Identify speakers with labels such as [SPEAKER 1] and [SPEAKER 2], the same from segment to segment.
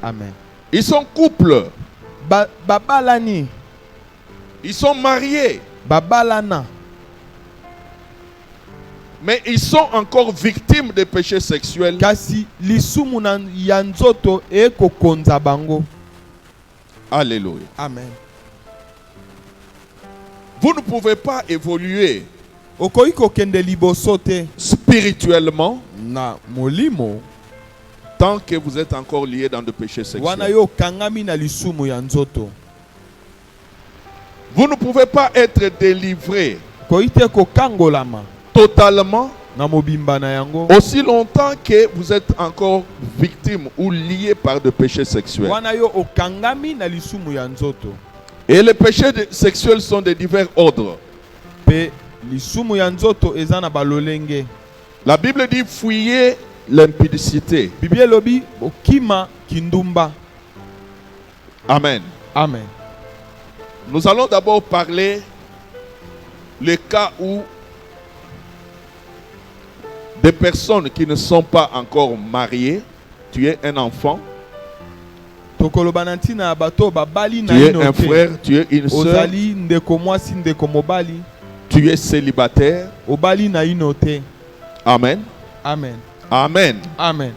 [SPEAKER 1] Amen.
[SPEAKER 2] Ils sont couple.
[SPEAKER 1] Babalani.
[SPEAKER 2] Ils sont mariés.
[SPEAKER 1] Babalana.
[SPEAKER 2] Mais ils sont encore victimes des péchés sexuels.
[SPEAKER 1] Kasi lisumu na ya nzoto ekokonza bango.
[SPEAKER 2] Alléluia.
[SPEAKER 1] Amen.
[SPEAKER 2] Vous ne pouvez pas évoluer
[SPEAKER 1] Okoki kokende liboso te
[SPEAKER 2] spirituellement
[SPEAKER 1] na molimo
[SPEAKER 2] tant que vous êtes encore lié dans des péchés
[SPEAKER 1] wana
[SPEAKER 2] sexuels.
[SPEAKER 1] yo kangami na lisumu ya nzoto.
[SPEAKER 2] Vous ne pouvez pas être délivré
[SPEAKER 1] Koite kokangolama
[SPEAKER 2] totalement
[SPEAKER 1] na mobimba na yango
[SPEAKER 2] aussi longtemps que vous êtes encore victime ou lié par des péchés sexuels.
[SPEAKER 1] wana yo okangami na lisumu ya nzoto.
[SPEAKER 2] Et les péchés sexuels sont de divers ordres.
[SPEAKER 1] Pe lisumu ya nzoto eza na balolenge.
[SPEAKER 2] La Bible dit fuyez l'impudicité.
[SPEAKER 1] Biblia lobi okima kindumba.
[SPEAKER 2] Amen.
[SPEAKER 1] Amen.
[SPEAKER 2] Nous allons d'abord parler le cas où des personnes qui ne sont pas encore mariées, tu es un enfant,
[SPEAKER 1] Tokolobananti na bato babali na
[SPEAKER 2] tu es
[SPEAKER 1] ino
[SPEAKER 2] un
[SPEAKER 1] te.
[SPEAKER 2] frère, tu es une soeur,
[SPEAKER 1] Ozali ndeko mwasi ndeko mobali.
[SPEAKER 2] tu es célibataire.
[SPEAKER 1] Obali na ino te.
[SPEAKER 2] Amen.
[SPEAKER 1] Amen.
[SPEAKER 2] Amen.
[SPEAKER 1] Amen.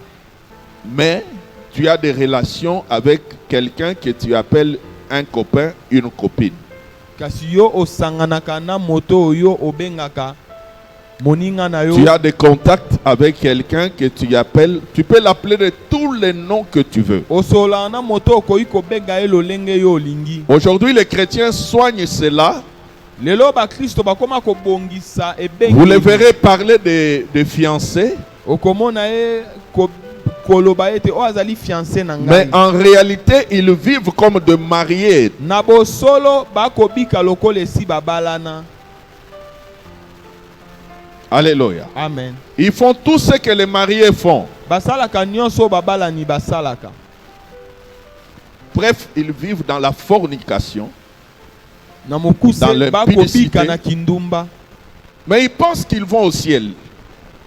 [SPEAKER 2] Mais tu as des relations avec quelqu'un que tu appelles un copain, une copine.
[SPEAKER 1] Kasi yo osanganaka na moto oyo obengaka moninga na yo.
[SPEAKER 2] Tu as des contacts avec quelqu'un que tu appelles, tu peux l'appeler de tous les noms que tu veux.
[SPEAKER 1] Osola na moto okoki kobenga ye lolenge yo olingi.
[SPEAKER 2] Aujourd'hui, les chrétiens soignent cela.
[SPEAKER 1] Lelo ba Kristo bakoma kobongisa ebengi.
[SPEAKER 2] Vous les verrez parler de fiancés.
[SPEAKER 1] Okomona ye koloba ete o azali fiancé na
[SPEAKER 2] Mais
[SPEAKER 1] ngai.
[SPEAKER 2] en réalité, ils vivent comme de mariés.
[SPEAKER 1] Na bosolo bakobika lokola esi babalana.
[SPEAKER 2] Alléluia.
[SPEAKER 1] Amen.
[SPEAKER 2] Ils font tout ce que les mariés font.
[SPEAKER 1] Basalaka nyonso babalani basalaka.
[SPEAKER 2] Bref, ils vivent dans la fornication.
[SPEAKER 1] Na mokuse
[SPEAKER 2] Dans l'impudicité.
[SPEAKER 1] bakobika na kindumba.
[SPEAKER 2] Mais ils pensent qu'ils vont au ciel.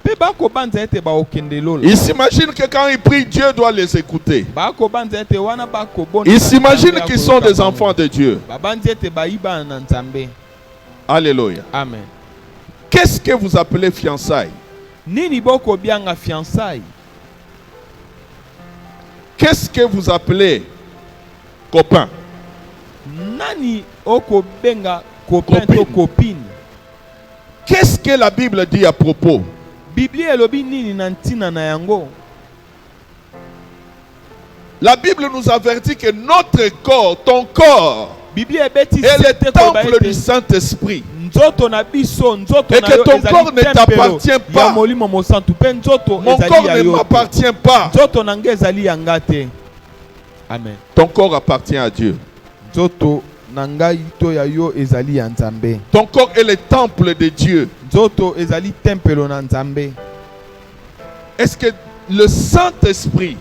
[SPEAKER 1] Pe bakobanza ete baokende lola.
[SPEAKER 2] Ils s'imaginent que quand ils prient, Dieu doit les écouter.
[SPEAKER 1] Bakobanza ete wana bakobona.
[SPEAKER 2] Ils s'imaginent qu'ils sont des enfants de Dieu.
[SPEAKER 1] Babanzi ete baiba na nzambe.
[SPEAKER 2] Alléluia.
[SPEAKER 1] Amen.
[SPEAKER 2] Qu'est-ce que vous appelez fiançailles?
[SPEAKER 1] Nini boko bianga fiançailles?
[SPEAKER 2] Qu'est-ce que vous appelez copain?
[SPEAKER 1] Nani oko benga copain to copine?
[SPEAKER 2] Qu'est-ce que la Bible dit à propos?
[SPEAKER 1] Biblia elobi nini na ntina na yango?
[SPEAKER 2] La Bible nous avertit que notre corps, ton corps,
[SPEAKER 1] Biblia ebeti
[SPEAKER 2] est le
[SPEAKER 1] sete ko
[SPEAKER 2] temple du Saint-Esprit.
[SPEAKER 1] nzoto na biso nzoto
[SPEAKER 2] Et
[SPEAKER 1] na
[SPEAKER 2] que
[SPEAKER 1] yo
[SPEAKER 2] ton
[SPEAKER 1] ezali
[SPEAKER 2] corps ne
[SPEAKER 1] tempelo
[SPEAKER 2] t'appartient pas.
[SPEAKER 1] ya molimo mosantu pe nzoto
[SPEAKER 2] Mon
[SPEAKER 1] ezali
[SPEAKER 2] corps
[SPEAKER 1] ya
[SPEAKER 2] ne
[SPEAKER 1] yo.
[SPEAKER 2] m'appartient pas.
[SPEAKER 1] Nzoto na ngai ezali ya nga te. Amen.
[SPEAKER 2] Ton corps appartient à Dieu.
[SPEAKER 1] Nzoto na ngai to ya yo ezali ya Nzambe.
[SPEAKER 2] Ton corps est le temple de Dieu.
[SPEAKER 1] Nzoto ezali tempelo na Nzambe.
[SPEAKER 2] Est-ce que le Saint-Esprit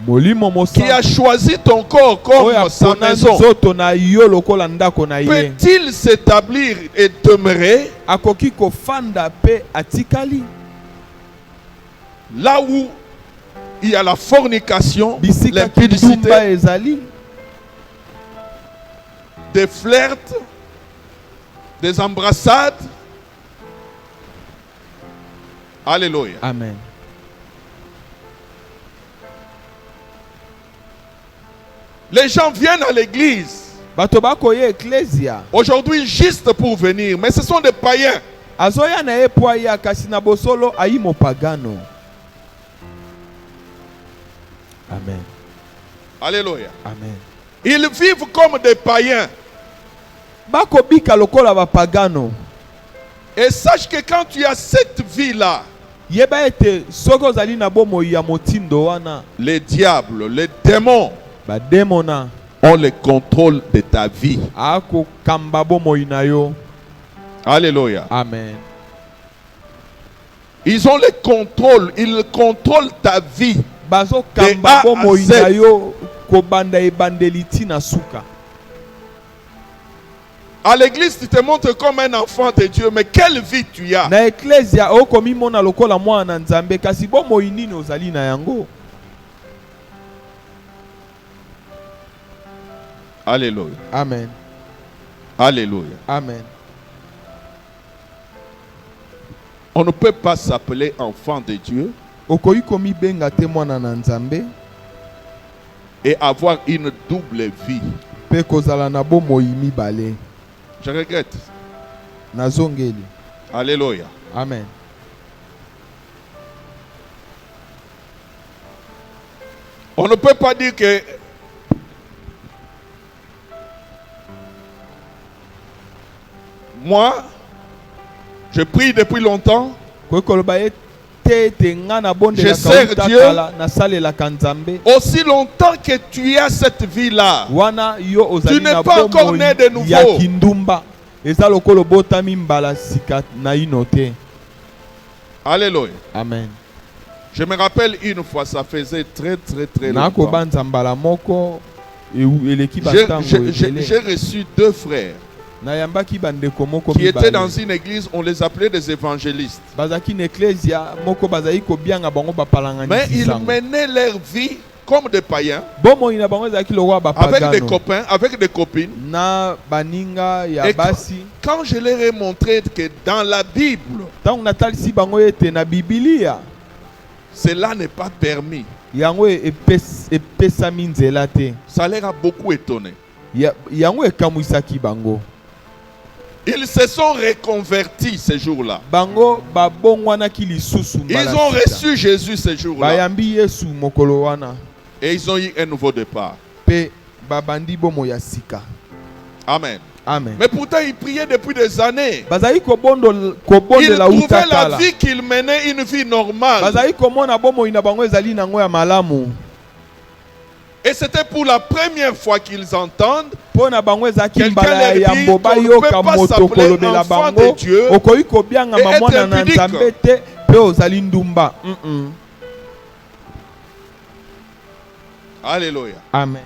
[SPEAKER 1] Molimo
[SPEAKER 2] qui a
[SPEAKER 1] mosantu
[SPEAKER 2] choisi ton corps comme sa maison
[SPEAKER 1] nzoto na yo lokola ndako na ye
[SPEAKER 2] peut-il s'établir et demeurer
[SPEAKER 1] akoki kofanda pe atikali
[SPEAKER 2] là où il y a la fornication,
[SPEAKER 1] bisika
[SPEAKER 2] l'impudicité,
[SPEAKER 1] kindumba ezali
[SPEAKER 2] des flirts, des embrassades? Alléluia.
[SPEAKER 1] Amen.
[SPEAKER 2] Les gens viennent à l'église
[SPEAKER 1] Bato bakoye ecclesia
[SPEAKER 2] aujourd'hui juste pour venir, mais ce sont des païens.
[SPEAKER 1] azoya na ye po aya kasi na bosolo ayi mopagano. Amen.
[SPEAKER 2] Alléluia.
[SPEAKER 1] Amen.
[SPEAKER 2] Ils vivent comme des païens.
[SPEAKER 1] Bakobika lokola bapagano.
[SPEAKER 2] Et sache que quand tu as cette vie-là,
[SPEAKER 1] Yeba ete soko zali na bomoi ya motindo wana
[SPEAKER 2] les diables, les démons
[SPEAKER 1] bademona
[SPEAKER 2] ont le contrôle de ta vie.
[SPEAKER 1] ako kamba bomoi na yo.
[SPEAKER 2] Alléluia.
[SPEAKER 1] Amen.
[SPEAKER 2] Ils ont le contrôle, ils contrôlent ta vie.
[SPEAKER 1] Bazo
[SPEAKER 2] De A
[SPEAKER 1] kamba
[SPEAKER 2] à
[SPEAKER 1] bomoi
[SPEAKER 2] Z.
[SPEAKER 1] na yo kobanda ebandeliti na suka.
[SPEAKER 2] À l'église, tu te montres comme un enfant de Dieu, mais quelle vie tu as?
[SPEAKER 1] Na ecclesia okomi mona lokola mwana Nzambe kasi bomoi nini ozali na yango?
[SPEAKER 2] Alléluia.
[SPEAKER 1] Amen.
[SPEAKER 2] Alléluia.
[SPEAKER 1] Amen.
[SPEAKER 2] On ne peut pas s'appeler enfant de Dieu
[SPEAKER 1] Okoyi komi benga te mwana na Nzambe
[SPEAKER 2] et avoir une double vie.
[SPEAKER 1] pe kozala na bomoi mibale.
[SPEAKER 2] Je regrette.
[SPEAKER 1] Nazongeli.
[SPEAKER 2] Alléluia.
[SPEAKER 1] Amen.
[SPEAKER 2] On ne peut pas dire que moi, je prie depuis longtemps,
[SPEAKER 1] Koyi koloba ye te ete nga na bonde
[SPEAKER 2] Je
[SPEAKER 1] la
[SPEAKER 2] sers
[SPEAKER 1] kauta
[SPEAKER 2] Dieu.
[SPEAKER 1] kala na salelaka Nzambe.
[SPEAKER 2] aussi longtemps que tu as cette vie-là,
[SPEAKER 1] Wana yo ozali
[SPEAKER 2] Tu n'es
[SPEAKER 1] na
[SPEAKER 2] pas encore
[SPEAKER 1] bomoi
[SPEAKER 2] né de nouveau.
[SPEAKER 1] ya kindumba. Eza lokolo botami mbala sika na ino te.
[SPEAKER 2] alléluia.
[SPEAKER 1] Amen.
[SPEAKER 2] Je me rappelle une fois, ça faisait très longtemps.
[SPEAKER 1] Nakobanza mbala moko eleki batango
[SPEAKER 2] J'ai
[SPEAKER 1] ebele.
[SPEAKER 2] reçu 2 frères
[SPEAKER 1] Nayambaki bandeko moko
[SPEAKER 2] qui étaient dans
[SPEAKER 1] mibale.
[SPEAKER 2] une église, on les appelait des évangélistes.
[SPEAKER 1] Bazaki na ecclesia moko bazali kobianga bango bapalangani
[SPEAKER 2] Mais ils
[SPEAKER 1] sango.
[SPEAKER 2] menaient leur vie comme des païens,
[SPEAKER 1] Bomoi na bango ezalaki lokwa
[SPEAKER 2] avec des
[SPEAKER 1] bapagano.
[SPEAKER 2] copains, avec des copines.
[SPEAKER 1] Na baninga ya
[SPEAKER 2] Et
[SPEAKER 1] basi.
[SPEAKER 2] quand je leur ai montré que dans la Bible,
[SPEAKER 1] Ntango natalisi bango ete na Bibilia
[SPEAKER 2] cela n'est pas permis,
[SPEAKER 1] yango epesami nzela te.
[SPEAKER 2] ça leur a beaucoup étonné.
[SPEAKER 1] Yango ekamwisaki bango.
[SPEAKER 2] Ils se sont reconvertis ce jour-là.
[SPEAKER 1] Bango babongwanaki lisusu
[SPEAKER 2] Ils
[SPEAKER 1] mbala
[SPEAKER 2] ont
[SPEAKER 1] sika.
[SPEAKER 2] reçu Jésus ce jour-là.
[SPEAKER 1] Bayambi Yesu mokolo wana
[SPEAKER 2] Et ils ont eu un nouveau départ.
[SPEAKER 1] pe babandi bomo ya sika.
[SPEAKER 2] Amen.
[SPEAKER 1] Amen.
[SPEAKER 2] Mais pourtant, ils priaient depuis des années.
[SPEAKER 1] Bazali
[SPEAKER 2] Ils
[SPEAKER 1] kobondela uta
[SPEAKER 2] trouvaient la
[SPEAKER 1] kala.
[SPEAKER 2] vie qu'ils menaient une vie normale.
[SPEAKER 1] Bazali komona bomo ina bango ezali nango ya malamu.
[SPEAKER 2] Et c'était pour la première fois qu'ils entendent
[SPEAKER 1] Pona bango ezaki
[SPEAKER 2] Quelqu'un
[SPEAKER 1] mbala
[SPEAKER 2] leur
[SPEAKER 1] ya
[SPEAKER 2] dit
[SPEAKER 1] mboba
[SPEAKER 2] qu'on ne
[SPEAKER 1] yoka
[SPEAKER 2] peut pas
[SPEAKER 1] moto
[SPEAKER 2] s'appeler
[SPEAKER 1] kolobela
[SPEAKER 2] enfant
[SPEAKER 1] bango.
[SPEAKER 2] de Dieu
[SPEAKER 1] Okoyi kobianga
[SPEAKER 2] et
[SPEAKER 1] mamona
[SPEAKER 2] être
[SPEAKER 1] na
[SPEAKER 2] impudique.
[SPEAKER 1] Nzambe te pe ozali ndumba.
[SPEAKER 2] Alléluia.
[SPEAKER 1] Amen.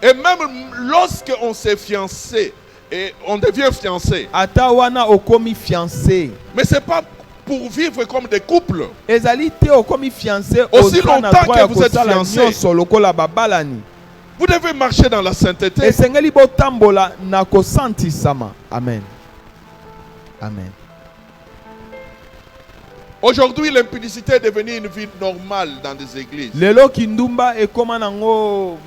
[SPEAKER 2] Et même lorsqu'on s'est fiancé et on devient fiancé,
[SPEAKER 1] Ata wana okomi fiancé.
[SPEAKER 2] mais c'est pas pour vivre comme des couples.
[SPEAKER 1] Ezali te okomi fiancé
[SPEAKER 2] Aussi
[SPEAKER 1] oza na
[SPEAKER 2] longtemps
[SPEAKER 1] droit
[SPEAKER 2] que
[SPEAKER 1] ya
[SPEAKER 2] vous êtes
[SPEAKER 1] kosala
[SPEAKER 2] fiancé.
[SPEAKER 1] nyonso lokola babalani.
[SPEAKER 2] Vous devez marcher dans la sainteté.
[SPEAKER 1] Esengeli botambola na kosantisama. Amen. Amen.
[SPEAKER 2] Aujourd'hui, l'impudicité est devenue une vie normale dans des églises.
[SPEAKER 1] Lelo kindumba ekoma nango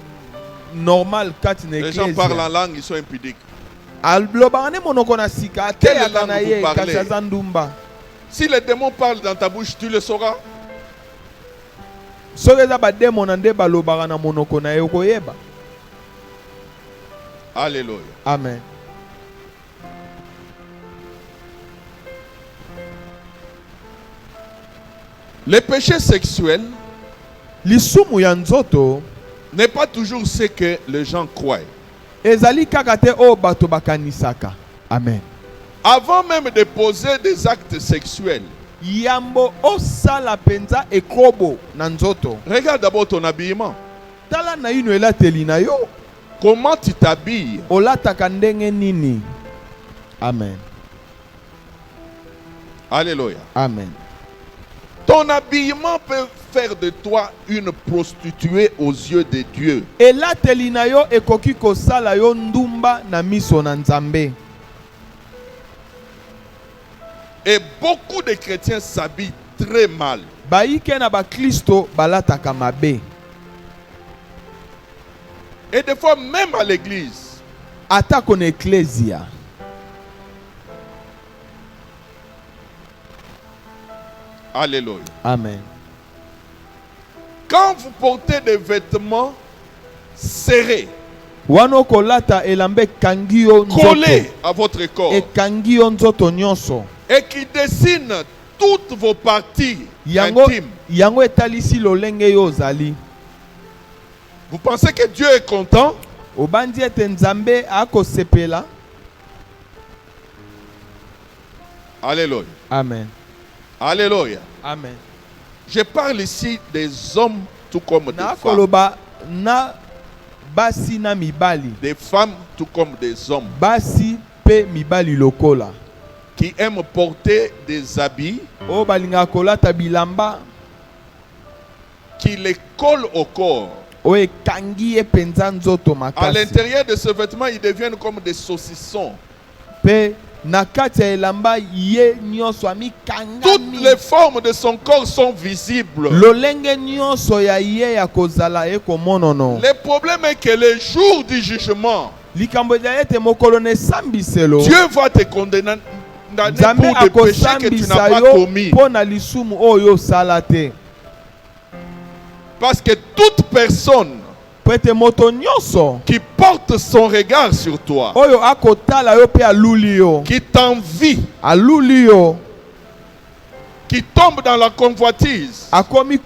[SPEAKER 1] normal kati na
[SPEAKER 2] Les gens parlent en
[SPEAKER 1] ecclesia.
[SPEAKER 2] langue, ils sont impudiques.
[SPEAKER 1] Alobaka ne monoko na sika
[SPEAKER 2] Quelle
[SPEAKER 1] ateyaka na
[SPEAKER 2] langue
[SPEAKER 1] ye
[SPEAKER 2] vous parlez?
[SPEAKER 1] kasi aza ndumba.
[SPEAKER 2] Si les démons parlent dans ta bouche, tu le sauras.
[SPEAKER 1] Soki eza bademo na nde balobaka na monoko na ye okoyeba.
[SPEAKER 2] Alléluia.
[SPEAKER 1] Amen.
[SPEAKER 2] Le péché sexuel
[SPEAKER 1] Lisumu ya nzoto
[SPEAKER 2] n'est pas toujours ce que les gens croient.
[SPEAKER 1] ezali kaka te oyo bato bakanisaka. Amen.
[SPEAKER 2] Avant même de poser des actes sexuels,
[SPEAKER 1] Yambo osala penza ekobo na nzoto.
[SPEAKER 2] regarde d'abord ton habillement.
[SPEAKER 1] Tala na ino elateli na yo.
[SPEAKER 2] Comment tu t'habilles?
[SPEAKER 1] Olataka ndenge nini. Amen.
[SPEAKER 2] Alléluia.
[SPEAKER 1] Amen.
[SPEAKER 2] Ton habillement peut faire de toi une prostituée aux yeux de Dieu.
[SPEAKER 1] Elateli na yo ekoki kosala yo ndumba na miso na Nzambe.
[SPEAKER 2] Et beaucoup de chrétiens s'habillent très mal.
[SPEAKER 1] Baike na bakristo balataka mabe.
[SPEAKER 2] Et des fois, même à l'église,
[SPEAKER 1] Atako na ecclesia.
[SPEAKER 2] alléluia.
[SPEAKER 1] Amen.
[SPEAKER 2] Quand vous portez des vêtements serrés,
[SPEAKER 1] Wano kolata elambe kangi yo nzoto.
[SPEAKER 2] collés à votre corps,
[SPEAKER 1] Ekangi yo nzoto nyonso.
[SPEAKER 2] et qui dessinent toutes vos parties
[SPEAKER 1] Yango,
[SPEAKER 2] intimes,
[SPEAKER 1] yango etalisi lolenge yo ozali.
[SPEAKER 2] vous pensez que Dieu est content?
[SPEAKER 1] Obandi ete Nzambe akosepela.
[SPEAKER 2] Alléluia.
[SPEAKER 1] Amen.
[SPEAKER 2] Alléluia.
[SPEAKER 1] Amen.
[SPEAKER 2] Je parle ici des hommes tout comme des
[SPEAKER 1] Na
[SPEAKER 2] femmes.
[SPEAKER 1] koloba na basi na mibali.
[SPEAKER 2] Des femmes tout comme des hommes
[SPEAKER 1] Basi pe mibali lokola.
[SPEAKER 2] qui aiment porter des habits
[SPEAKER 1] O balinga kolata bilamba
[SPEAKER 2] qui les collent au corps.
[SPEAKER 1] oyo ekangi ye mpenza nzoto
[SPEAKER 2] À
[SPEAKER 1] makasi.
[SPEAKER 2] l'intérieur de ce vêtement, ils deviennent comme des saucissons.
[SPEAKER 1] Mpe na kati ya elamba ye nyonso
[SPEAKER 2] Toutes
[SPEAKER 1] amikangami.
[SPEAKER 2] les formes de son corps sont visibles.
[SPEAKER 1] Lolenge nyonso ya ye ya kozala ekomonono.
[SPEAKER 2] Le problème est que le jour du jugement,
[SPEAKER 1] Likambo ya ete mokolo na esambiselo.
[SPEAKER 2] Dieu va te condamner
[SPEAKER 1] Nzambe
[SPEAKER 2] pour des péchés que tu n'as
[SPEAKER 1] akosambisa
[SPEAKER 2] pas
[SPEAKER 1] yo
[SPEAKER 2] commis.
[SPEAKER 1] mpo na lisumu oyo osala te.
[SPEAKER 2] Parce que toute personne
[SPEAKER 1] Po ete moto nyonso
[SPEAKER 2] qui porte son regard sur toi,
[SPEAKER 1] oyo akotala yo mpe aluli yo.
[SPEAKER 2] qui t'envie,
[SPEAKER 1] Aluli yo.
[SPEAKER 2] qui tombe dans la convoitise,
[SPEAKER 1] Akomi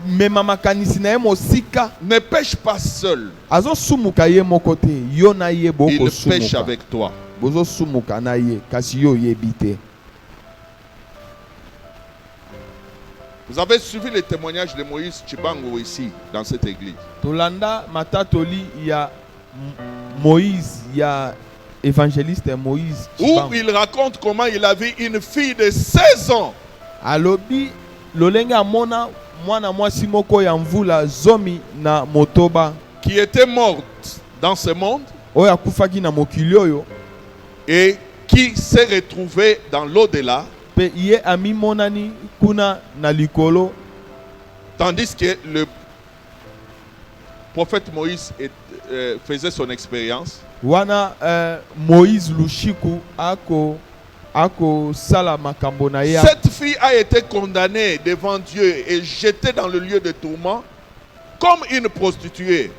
[SPEAKER 1] mema makanisi na ye mosika.
[SPEAKER 2] ne pêche pas seul.
[SPEAKER 1] Azosumuka ye moko te. Yo na ye
[SPEAKER 2] Il pêche
[SPEAKER 1] bokosumuka.
[SPEAKER 2] avec toi.
[SPEAKER 1] Bozosumuka na ye kasi yo oyebi te.
[SPEAKER 2] Vous avez suivi le témoignage de Moïse Chibango ici, dans cette église.
[SPEAKER 1] Tolanda matatoli ya Moïse ya évangéliste Moïse
[SPEAKER 2] Où
[SPEAKER 1] Chibango.
[SPEAKER 2] il raconte comment il a vu une fille de 16 ans
[SPEAKER 1] Alobi lolenge amona mwana mwasi moko ya mvula zomi na motoba
[SPEAKER 2] qui était morte dans ce monde
[SPEAKER 1] oyo akufaki na mokili oyo
[SPEAKER 2] et qui s'est retrouvée dans l'au-delà,
[SPEAKER 1] pe ye amimonani kuna na likolo,
[SPEAKER 2] tandis que le prophète Moïse faisait son expérience.
[SPEAKER 1] wana Moïse lushiku ako sala makambo na ye.
[SPEAKER 2] Cette fille a été condamnée devant Dieu et jetée dans le lieu de tourment comme une prostituée.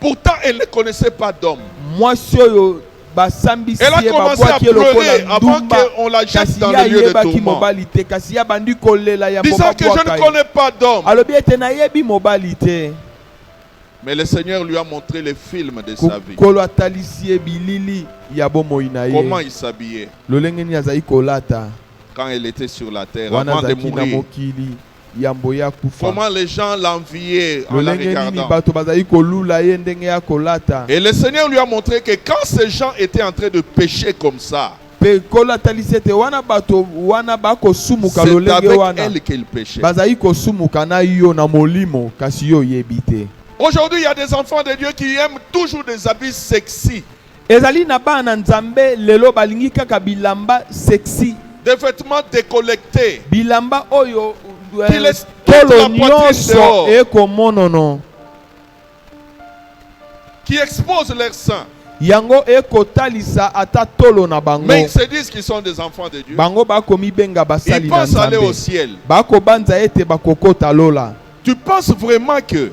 [SPEAKER 2] Pourtant, elle ne connaissait pas d'homme.
[SPEAKER 1] Mwasi oyo basambisi
[SPEAKER 2] Elle a
[SPEAKER 1] ye
[SPEAKER 2] commencé à
[SPEAKER 1] babwaki ye
[SPEAKER 2] pleurer
[SPEAKER 1] lokola
[SPEAKER 2] avant
[SPEAKER 1] ndumba
[SPEAKER 2] qu'on la jette
[SPEAKER 1] kasi
[SPEAKER 2] dans
[SPEAKER 1] ya
[SPEAKER 2] le lieu de
[SPEAKER 1] yebaki
[SPEAKER 2] tourment,
[SPEAKER 1] mobali te kasi ya bandi kolela ya
[SPEAKER 2] disant que je
[SPEAKER 1] babwaka
[SPEAKER 2] ne
[SPEAKER 1] ye.
[SPEAKER 2] connais pas d'homme.
[SPEAKER 1] Alobi ete nayebi mobali te.
[SPEAKER 2] Mais le Seigneur lui a montré les films de sa vie.
[SPEAKER 1] Kolo atalisi ye bilili ya bomoi na ye.
[SPEAKER 2] Comment il s'habillait
[SPEAKER 1] Lolenge ni azali kolata
[SPEAKER 2] quand elle était sur la terre
[SPEAKER 1] wana
[SPEAKER 2] avant de
[SPEAKER 1] azalaki na
[SPEAKER 2] mourir.
[SPEAKER 1] mokili yambo ya kufa.
[SPEAKER 2] Comment les gens l'enviaient en la
[SPEAKER 1] Lolenge nini
[SPEAKER 2] regardant.
[SPEAKER 1] bato bazali kolula ye ndenge ya kolata.
[SPEAKER 2] Et le Seigneur lui a montré que quand ces gens étaient en train de pécher comme ça,
[SPEAKER 1] Pe kolo atalisi ete wana bato wana bakosumuka
[SPEAKER 2] c'est
[SPEAKER 1] lolenge
[SPEAKER 2] avec
[SPEAKER 1] wana
[SPEAKER 2] elle qu'il péchait.
[SPEAKER 1] bazali kosumuka na yo na molimo kasi yo oyebi te.
[SPEAKER 2] Aujourd'hui, il y a des enfants de Dieu qui aiment toujours des habits sexy,
[SPEAKER 1] Ezali na bana nzambe lelo balingi kaka bilamba sexy,
[SPEAKER 2] des vêtements décollectés,
[SPEAKER 1] bilamba oyo
[SPEAKER 2] qui laissent toute
[SPEAKER 1] tolo
[SPEAKER 2] la poitrine
[SPEAKER 1] nyonso
[SPEAKER 2] dehors,
[SPEAKER 1] ekomonono
[SPEAKER 2] qui exposent leurs seins.
[SPEAKER 1] yango ekotalisa ata tolo na bango.
[SPEAKER 2] Mais ils se disent qu'ils sont des enfants de Dieu.
[SPEAKER 1] Bango bakomi benga basali
[SPEAKER 2] Ils
[SPEAKER 1] na
[SPEAKER 2] pensent aller au
[SPEAKER 1] nzambe
[SPEAKER 2] ciel.
[SPEAKER 1] bakobanza ete bakokota lola.
[SPEAKER 2] Tu penses vraiment que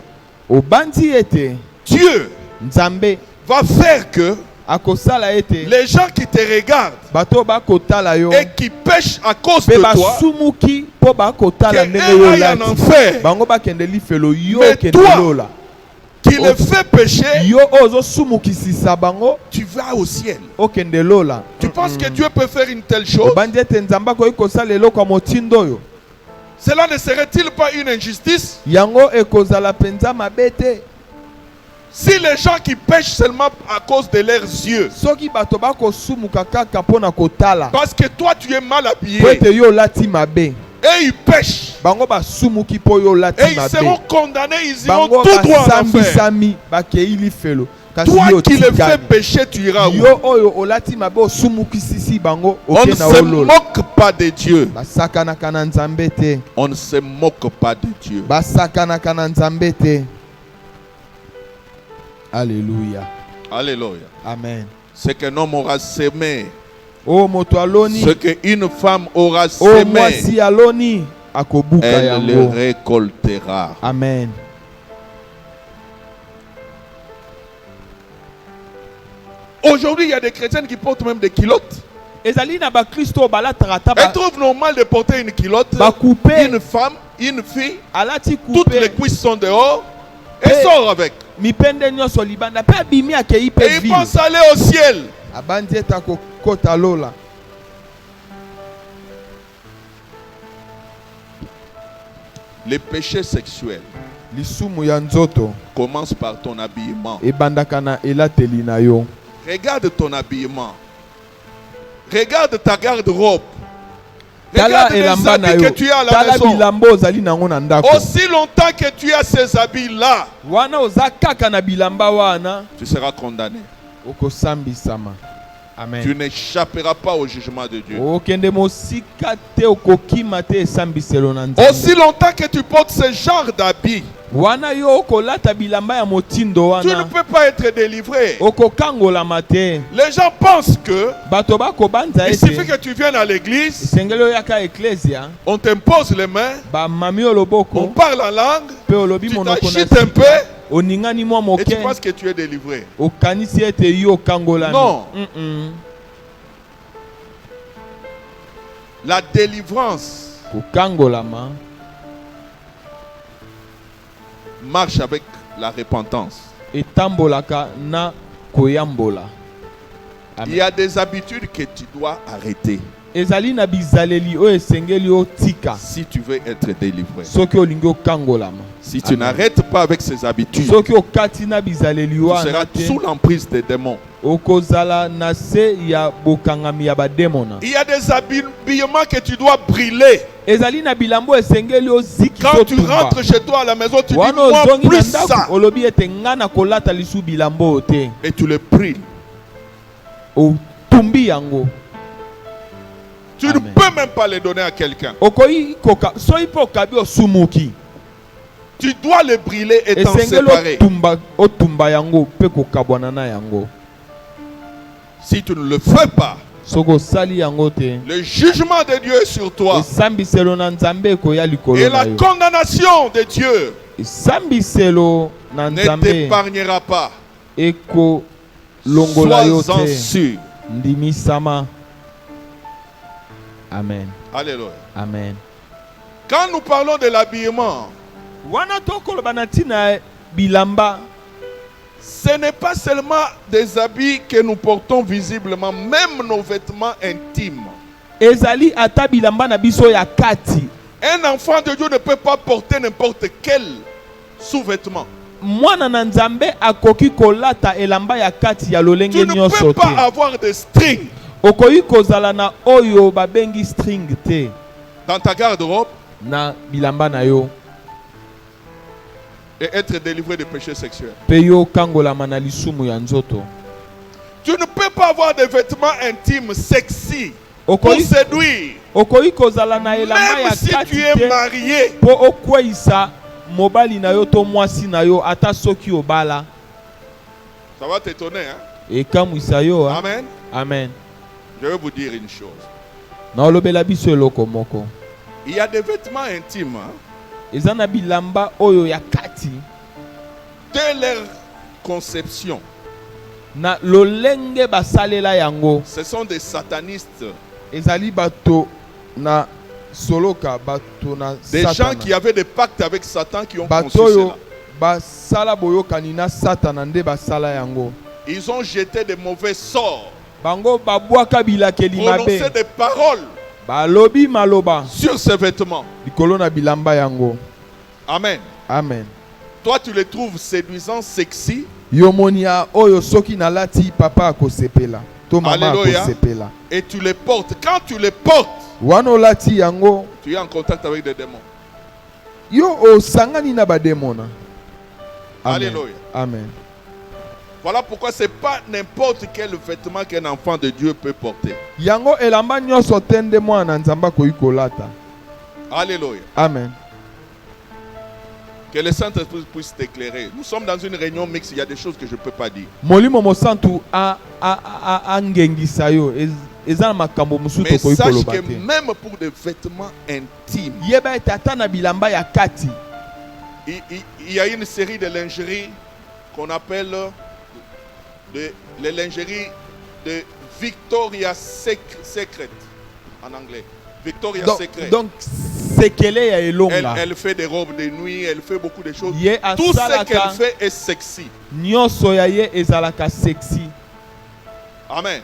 [SPEAKER 1] Obandi ete
[SPEAKER 2] Dieu
[SPEAKER 1] nzambe
[SPEAKER 2] va faire que
[SPEAKER 1] akosala ete
[SPEAKER 2] les gens qui te regardent
[SPEAKER 1] bato bakotala yo
[SPEAKER 2] et qui pêchent à cause
[SPEAKER 1] pe
[SPEAKER 2] de toi,
[SPEAKER 1] basumuki po bakotala ndenge
[SPEAKER 2] qu'eux
[SPEAKER 1] yo
[SPEAKER 2] aillent en
[SPEAKER 1] lati
[SPEAKER 2] enfer,
[SPEAKER 1] bango bakende lifelo yo
[SPEAKER 2] Mais
[SPEAKER 1] kende
[SPEAKER 2] toi,
[SPEAKER 1] lola
[SPEAKER 2] qui les fait pécher,
[SPEAKER 1] yo ozosumukisisa bango
[SPEAKER 2] tu vas au ciel.
[SPEAKER 1] okende lola.
[SPEAKER 2] Tu penses que Dieu peut faire une telle chose?
[SPEAKER 1] Obandi ete nzambe akoki kosala eloko ya motindo oyo
[SPEAKER 2] Cela ne serait-il pas une injustice
[SPEAKER 1] yango ekozala mpenza mabe te
[SPEAKER 2] si les gens qui pêchent seulement à cause de leurs yeux,
[SPEAKER 1] soki bato bakosumuka kaka mpo na kotala
[SPEAKER 2] parce que toi tu es mal habillé,
[SPEAKER 1] po ete yo olati mabe,
[SPEAKER 2] et ils pêchent,
[SPEAKER 1] bango basumuki mpo yo
[SPEAKER 2] et
[SPEAKER 1] olati
[SPEAKER 2] ils seront
[SPEAKER 1] mabe,
[SPEAKER 2] condamnés, ils iront
[SPEAKER 1] bango
[SPEAKER 2] tout droit en enfer.
[SPEAKER 1] basambisami bakei lifelo kasi
[SPEAKER 2] Toi
[SPEAKER 1] yo
[SPEAKER 2] qui les fais
[SPEAKER 1] tikami.
[SPEAKER 2] pécher, tu iras où?
[SPEAKER 1] Yo oyo olati mabe osumukisisi bango
[SPEAKER 2] On ne
[SPEAKER 1] oke na
[SPEAKER 2] se
[SPEAKER 1] olola.
[SPEAKER 2] moque pas de Dieu.
[SPEAKER 1] Basakanaka na nzambe te,
[SPEAKER 2] On ne se moque pas de Dieu.
[SPEAKER 1] basakanaka na nzambe te. Alléluia.
[SPEAKER 2] Alléluia.
[SPEAKER 1] Amen.
[SPEAKER 2] Ce qu'un homme aura sémé,
[SPEAKER 1] O moto aloni,
[SPEAKER 2] ce qu'une femme aura
[SPEAKER 1] o
[SPEAKER 2] sémé,
[SPEAKER 1] mwasi aloni akobuka
[SPEAKER 2] elle le
[SPEAKER 1] yango.
[SPEAKER 2] récoltera.
[SPEAKER 1] Amen.
[SPEAKER 2] Aujourd'hui, il y a des chrétiens qui portent même des culottes.
[SPEAKER 1] Ezali na ba Kristo balataka ta
[SPEAKER 2] Elles trouvent normal de porter une culotte.
[SPEAKER 1] ba coupe
[SPEAKER 2] Une femme, une fille,
[SPEAKER 1] alati
[SPEAKER 2] toutes les
[SPEAKER 1] coupe
[SPEAKER 2] cuisses sont dehors. Et
[SPEAKER 1] Eh.
[SPEAKER 2] sort avec.
[SPEAKER 1] mipende nyonso libanda pe abimi akei pe
[SPEAKER 2] Et ils
[SPEAKER 1] ville
[SPEAKER 2] pensent aller au ciel.
[SPEAKER 1] abandi ete akokota lola.
[SPEAKER 2] Les péchés sexuels
[SPEAKER 1] Lisumu ya nzoto
[SPEAKER 2] commencent par ton habillement.
[SPEAKER 1] ebandaka na elateli na yo.
[SPEAKER 2] Regarde ton habillement. Regarde ta garde-robe.
[SPEAKER 1] tala
[SPEAKER 2] Regarde les
[SPEAKER 1] elamba na
[SPEAKER 2] habits
[SPEAKER 1] yo
[SPEAKER 2] que tu as à la
[SPEAKER 1] tala
[SPEAKER 2] maison.
[SPEAKER 1] bilamba ozali nango na ndako
[SPEAKER 2] Aussi longtemps que tu as ces habits-là,
[SPEAKER 1] wana oza kaka na bilamba wana
[SPEAKER 2] tu seras condamné.
[SPEAKER 1] okosambisama.
[SPEAKER 2] Tu
[SPEAKER 1] Amen.
[SPEAKER 2] n'échapperas pas au jugement de Dieu.
[SPEAKER 1] okende mosika te okokima te esambiselo na Nzambe.
[SPEAKER 2] Aussi longtemps que tu portes ce genre d'habits,
[SPEAKER 1] wana yo okolata bilamba ya motindo
[SPEAKER 2] tu ne
[SPEAKER 1] wana
[SPEAKER 2] peux pas être délivré.
[SPEAKER 1] okokangolama te.
[SPEAKER 2] Les gens pensent que
[SPEAKER 1] bato bakobanza
[SPEAKER 2] il suffit
[SPEAKER 1] ete
[SPEAKER 2] que tu viennes à l'église,
[SPEAKER 1] esengeli oyaka eklesia
[SPEAKER 2] on t'impose les mains,
[SPEAKER 1] bamami yo
[SPEAKER 2] on
[SPEAKER 1] loboko
[SPEAKER 2] parle en langue,
[SPEAKER 1] mpe olobi
[SPEAKER 2] tu
[SPEAKER 1] monoko na
[SPEAKER 2] t'agites un peu
[SPEAKER 1] oningani mwa
[SPEAKER 2] et tu
[SPEAKER 1] moke
[SPEAKER 2] penses que tu es délivré.
[SPEAKER 1] okanisi ete yo okangolami.
[SPEAKER 2] Non.
[SPEAKER 1] Mm-mm.
[SPEAKER 2] La délivrance
[SPEAKER 1] kokangolama
[SPEAKER 2] marche avec la repentance.
[SPEAKER 1] etambolaka na koyambola.
[SPEAKER 2] Il y a des habitudes que tu dois arrêter
[SPEAKER 1] ezali na bizaleli oyo esengeli otika
[SPEAKER 2] si tu veux être délivré.
[SPEAKER 1] soki olingi okangolama.
[SPEAKER 2] Si tu
[SPEAKER 1] Amen.
[SPEAKER 2] n'arrêtes pas avec ces habitudes,
[SPEAKER 1] soki okati na bizaleli
[SPEAKER 2] tu
[SPEAKER 1] wana
[SPEAKER 2] seras
[SPEAKER 1] te
[SPEAKER 2] sous l'emprise des démons.
[SPEAKER 1] okozala na se ya bokangami ya bademona.
[SPEAKER 2] Il y a des habillements que tu dois brûler.
[SPEAKER 1] ezali na bilambo esengeli ozikisa
[SPEAKER 2] Quand tu
[SPEAKER 1] otumba.
[SPEAKER 2] rentres chez toi à la maison, tu dis
[SPEAKER 1] wana
[SPEAKER 2] moi
[SPEAKER 1] ozongi na
[SPEAKER 2] plus
[SPEAKER 1] ndako
[SPEAKER 2] ça.
[SPEAKER 1] olobi ete nga na kolata lisu bilambo oyo te
[SPEAKER 2] Et tu le brûles.
[SPEAKER 1] otumbi yango.
[SPEAKER 2] Tu ne
[SPEAKER 1] Amen.
[SPEAKER 2] peux même pas les donner à quelqu'un.
[SPEAKER 1] okoki soki mpe okabi osumuki
[SPEAKER 2] Tu dois les brûler et t'en
[SPEAKER 1] esengeli
[SPEAKER 2] séparer.
[SPEAKER 1] otumba yango mpe kokabwana na yango.
[SPEAKER 2] Si tu ne le fais pas,
[SPEAKER 1] soki osali yango te
[SPEAKER 2] le jugement de Dieu est sur toi.
[SPEAKER 1] esambiselo na Nzambe ekoya likolo
[SPEAKER 2] Et
[SPEAKER 1] na
[SPEAKER 2] la
[SPEAKER 1] yo.
[SPEAKER 2] condamnation de Dieu
[SPEAKER 1] esambiselo na
[SPEAKER 2] ne
[SPEAKER 1] Nzambe
[SPEAKER 2] t'épargnera pas.
[SPEAKER 1] ekolongola yo
[SPEAKER 2] Sois-en
[SPEAKER 1] te.
[SPEAKER 2] sûr.
[SPEAKER 1] Ndimisama. Amen.
[SPEAKER 2] Alléluia.
[SPEAKER 1] Amen.
[SPEAKER 2] Quand nous parlons de l'habillement,
[SPEAKER 1] wana tokoloba na ntina bilamba
[SPEAKER 2] ce n'est pas seulement des habits que nous portons visiblement, même nos vêtements intimes.
[SPEAKER 1] ezali ata bilamba na biso ya kati.
[SPEAKER 2] Un enfant de Dieu ne peut pas porter n'importe quel sous-vêtement.
[SPEAKER 1] mwana na Nzambe akoki kolata elamba ya kati ya
[SPEAKER 2] Tu
[SPEAKER 1] lolenge
[SPEAKER 2] ne
[SPEAKER 1] nyonso
[SPEAKER 2] peux
[SPEAKER 1] te.
[SPEAKER 2] pas avoir de string
[SPEAKER 1] okoki kozala na oyo babengi string te
[SPEAKER 2] dans ta garde-robe
[SPEAKER 1] na bilamba na yo
[SPEAKER 2] et être délivré de péché sexuel.
[SPEAKER 1] mpe yo kangolama na lisumu ya nzoto.
[SPEAKER 2] Tu ne peux pas avoir des vêtements intimes sexy pour
[SPEAKER 1] okoki
[SPEAKER 2] séduire.
[SPEAKER 1] okoki kozala na elamba
[SPEAKER 2] Même
[SPEAKER 1] ya
[SPEAKER 2] si
[SPEAKER 1] kati
[SPEAKER 2] tu es
[SPEAKER 1] te
[SPEAKER 2] marié,
[SPEAKER 1] mpo okweyisa mobali na yo to mwasi na yo ata soki obala
[SPEAKER 2] ça va t'étonner, hein?
[SPEAKER 1] ekamwisa yo.
[SPEAKER 2] Amen.
[SPEAKER 1] Amen.
[SPEAKER 2] Je vais vous dire une chose.
[SPEAKER 1] naolobela biso eloko moko.
[SPEAKER 2] Il y a des vêtements intimes, hein?
[SPEAKER 1] eza na bilamba oyo ya kati
[SPEAKER 2] Dès leur conception,
[SPEAKER 1] na lolenge basalela yango.
[SPEAKER 2] ce sont des satanistes,
[SPEAKER 1] ezali bato na soloka bato na
[SPEAKER 2] des gens
[SPEAKER 1] satana.
[SPEAKER 2] qui avaient des pactes avec Satan qui ont conçu
[SPEAKER 1] bato oyo
[SPEAKER 2] cela.
[SPEAKER 1] basala boyokani na satana nde basala yango.
[SPEAKER 2] Ils ont jeté des mauvais sorts,
[SPEAKER 1] bango babwaka bilakeli
[SPEAKER 2] prononcé
[SPEAKER 1] mabe
[SPEAKER 2] des paroles
[SPEAKER 1] balobi maloba
[SPEAKER 2] sur ces vêtements.
[SPEAKER 1] likolo na bilamba yango.
[SPEAKER 2] Amen.
[SPEAKER 1] Amen.
[SPEAKER 2] Toi, tu les trouves séduisants, sexy.
[SPEAKER 1] yo moni ya oyo soki nalati papa akosepela to mama
[SPEAKER 2] Alléluia.
[SPEAKER 1] akosepela.
[SPEAKER 2] Et tu les portes. Quand tu les portes,
[SPEAKER 1] wana olati yango
[SPEAKER 2] tu es en contact avec des démons.
[SPEAKER 1] yo osangani na bademona. Amen.
[SPEAKER 2] Alléluia.
[SPEAKER 1] Amen.
[SPEAKER 2] Voilà pourquoi ce n'est pas n'importe quel vêtement qu'un enfant de Dieu peut porter.
[SPEAKER 1] yango elamba nyonso te nde mwana Nzambe akoki kolata.
[SPEAKER 2] Alléluia.
[SPEAKER 1] Amen.
[SPEAKER 2] Que le Saint-Esprit puisse t'éclairer. Nous sommes dans une réunion mixte, il y a des choses que je ne peux pas dire.
[SPEAKER 1] molimo mosantu angengisa yo eza na makambo mosusu
[SPEAKER 2] Mais
[SPEAKER 1] tokoki
[SPEAKER 2] sache
[SPEAKER 1] koloba
[SPEAKER 2] que
[SPEAKER 1] te.
[SPEAKER 2] même pour des vêtements intimes,
[SPEAKER 1] yeba ete ata na bilamba ya kati
[SPEAKER 2] il y a une série de lingerie qu'on appelle les lingeries de Victoria's Secret en anglais. Victoria's Secret.
[SPEAKER 1] donc sekele ya elonga
[SPEAKER 2] Elle fait des robes de nuit, elle fait beaucoup de choses.
[SPEAKER 1] ye
[SPEAKER 2] Tout ce qu'elle
[SPEAKER 1] asalaka
[SPEAKER 2] fait est sexy.
[SPEAKER 1] nyonso ya ye ezalaka sexy.
[SPEAKER 2] Amen.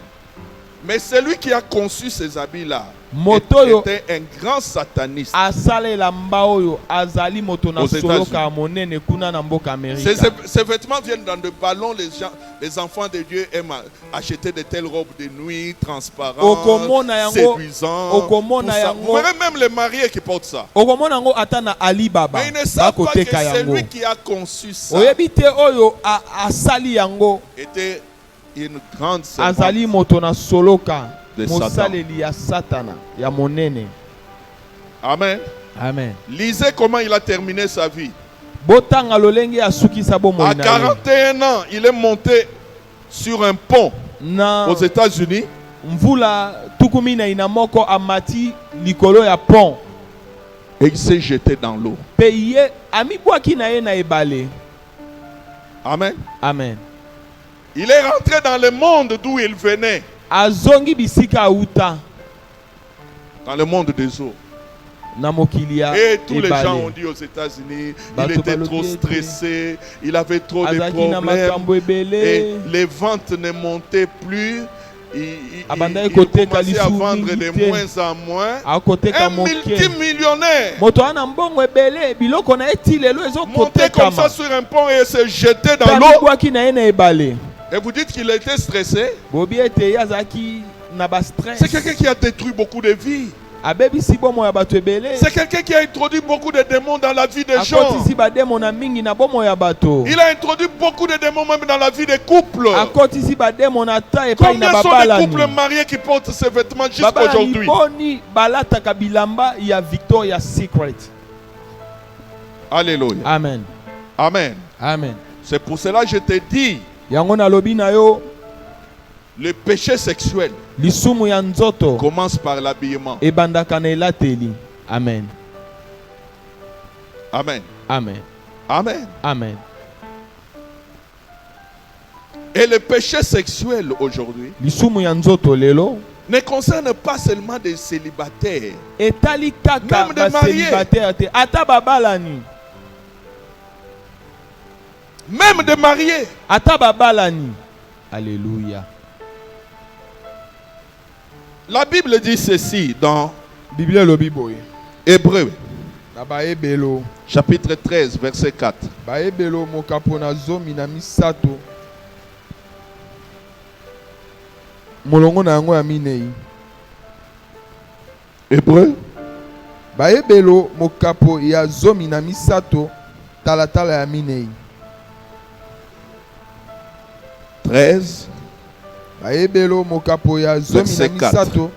[SPEAKER 2] Mais celui qui a conçu ces habits-là,
[SPEAKER 1] moto oyo
[SPEAKER 2] était un grand sataniste.
[SPEAKER 1] asalela mba oyo azali moto na
[SPEAKER 2] Aux
[SPEAKER 1] soloka
[SPEAKER 2] États-Unis.
[SPEAKER 1] ya monene kuna na mboka Amerika.
[SPEAKER 2] Ces vêtements viennent dans de ballons. Les enfants de Dieu aiment acheter de telles robes de nuit transparentes,
[SPEAKER 1] Okomona yango,
[SPEAKER 2] séduisantes.
[SPEAKER 1] okomona
[SPEAKER 2] tout ça.
[SPEAKER 1] yango.
[SPEAKER 2] Vous verrez même les mariés qui portent ça.
[SPEAKER 1] okomona yango ata na Alibaba
[SPEAKER 2] Mais ils ne savent pas que
[SPEAKER 1] bakoteka
[SPEAKER 2] c'est
[SPEAKER 1] yango.
[SPEAKER 2] lui qui a conçu ça.
[SPEAKER 1] Oyebi te oyo asali yango
[SPEAKER 2] Était une grande servante.
[SPEAKER 1] azali moto na soloka
[SPEAKER 2] De
[SPEAKER 1] mosaleli ya satana ya monene.
[SPEAKER 2] Amen.
[SPEAKER 1] Amen.
[SPEAKER 2] Lisez comment il a terminé sa vie.
[SPEAKER 1] Botanga lolenge asukisa bomoi
[SPEAKER 2] À
[SPEAKER 1] na ye.
[SPEAKER 2] 41 ans, il est monté sur un pont
[SPEAKER 1] Na
[SPEAKER 2] aux États-Unis.
[SPEAKER 1] mvula tukumi na ina moko amati likolo ya pont
[SPEAKER 2] Et il s'est jeté dans l'eau.
[SPEAKER 1] pe ye amibwaki na ye na ebale.
[SPEAKER 2] Amen.
[SPEAKER 1] Amen.
[SPEAKER 2] Il est rentré dans le monde d'où il venait,
[SPEAKER 1] Azongi bisika auta
[SPEAKER 2] dans le monde des eaux.
[SPEAKER 1] na mokili ya
[SPEAKER 2] Et tous les
[SPEAKER 1] ebale.
[SPEAKER 2] gens ont dit aux États-Unis, il
[SPEAKER 1] Bato
[SPEAKER 2] était
[SPEAKER 1] balobi
[SPEAKER 2] trop
[SPEAKER 1] ete
[SPEAKER 2] stressé, il avait trop de
[SPEAKER 1] azalaki na
[SPEAKER 2] problèmes.
[SPEAKER 1] makambo
[SPEAKER 2] Et
[SPEAKER 1] ebele
[SPEAKER 2] les ventes ne montaient plus.
[SPEAKER 1] Abandaki
[SPEAKER 2] Il
[SPEAKER 1] koteka
[SPEAKER 2] commençait à
[SPEAKER 1] lisusu
[SPEAKER 2] vendre
[SPEAKER 1] mingi
[SPEAKER 2] de
[SPEAKER 1] te.
[SPEAKER 2] moins en moins.
[SPEAKER 1] akoteka
[SPEAKER 2] Un
[SPEAKER 1] moke
[SPEAKER 2] multimillionnaire
[SPEAKER 1] moto wana mbongo ebele biloko na ye ti lelo
[SPEAKER 2] monté comme ça
[SPEAKER 1] ezokotekama
[SPEAKER 2] sur un pont et se jetait dans
[SPEAKER 1] pe
[SPEAKER 2] l'eau.
[SPEAKER 1] amibwaki na ye na ebale.
[SPEAKER 2] Et vous dites qu'il était stressé.
[SPEAKER 1] Bobi ete ye azalaki na bastress
[SPEAKER 2] C'est quelqu'un qui a détruit beaucoup de vies.
[SPEAKER 1] abebisi bomoi ya bato ebele
[SPEAKER 2] C'est quelqu'un qui a introduit beaucoup de démons dans la vie des gens.
[SPEAKER 1] akotisi bademo na mingi na bomoi ya bato
[SPEAKER 2] Il a introduit beaucoup de démons même dans la vie des couples.
[SPEAKER 1] akotisi bademo na ta epai na
[SPEAKER 2] Combien sont des couples
[SPEAKER 1] babalani
[SPEAKER 2] mariés qui portent ces vêtements jusqu'à
[SPEAKER 1] babalani
[SPEAKER 2] aujourd'hui?
[SPEAKER 1] boni balataka bilamba ya Victoria's Secret.
[SPEAKER 2] Alléluia.
[SPEAKER 1] Amen.
[SPEAKER 2] Amen.
[SPEAKER 1] Amen.
[SPEAKER 2] C'est pour cela que je te dis,
[SPEAKER 1] Yango nalobi na yo
[SPEAKER 2] le péché sexuel
[SPEAKER 1] lisumu ya nzoto
[SPEAKER 2] commence par l'habillement.
[SPEAKER 1] ebandaka na elateli. Amen.
[SPEAKER 2] Amen.
[SPEAKER 1] Amen.
[SPEAKER 2] Amen.
[SPEAKER 1] Amen.
[SPEAKER 2] Et le péché sexuel aujourd'hui
[SPEAKER 1] Lisumu ya nzoto lelo
[SPEAKER 2] ne concerne pas seulement des célibataires.
[SPEAKER 1] etali kaka
[SPEAKER 2] Même des mariés.
[SPEAKER 1] basélibataire te ata babalani
[SPEAKER 2] Même des mariés.
[SPEAKER 1] ata babalani. Alléluia.
[SPEAKER 2] La Bible dit ceci dans
[SPEAKER 1] Bible elobi boye
[SPEAKER 2] Hébreux,
[SPEAKER 1] na baebelo
[SPEAKER 2] chapitre 13, verset 4.
[SPEAKER 1] baebelo mokapo na zomi na misato molongo na yango ya minei.
[SPEAKER 2] Hébreux,
[SPEAKER 1] baebelo mokapo ya zomi na misato talatala ya minei.
[SPEAKER 2] 13,
[SPEAKER 1] baebelo mokapo ya zomi na
[SPEAKER 2] Verset 4.
[SPEAKER 1] misato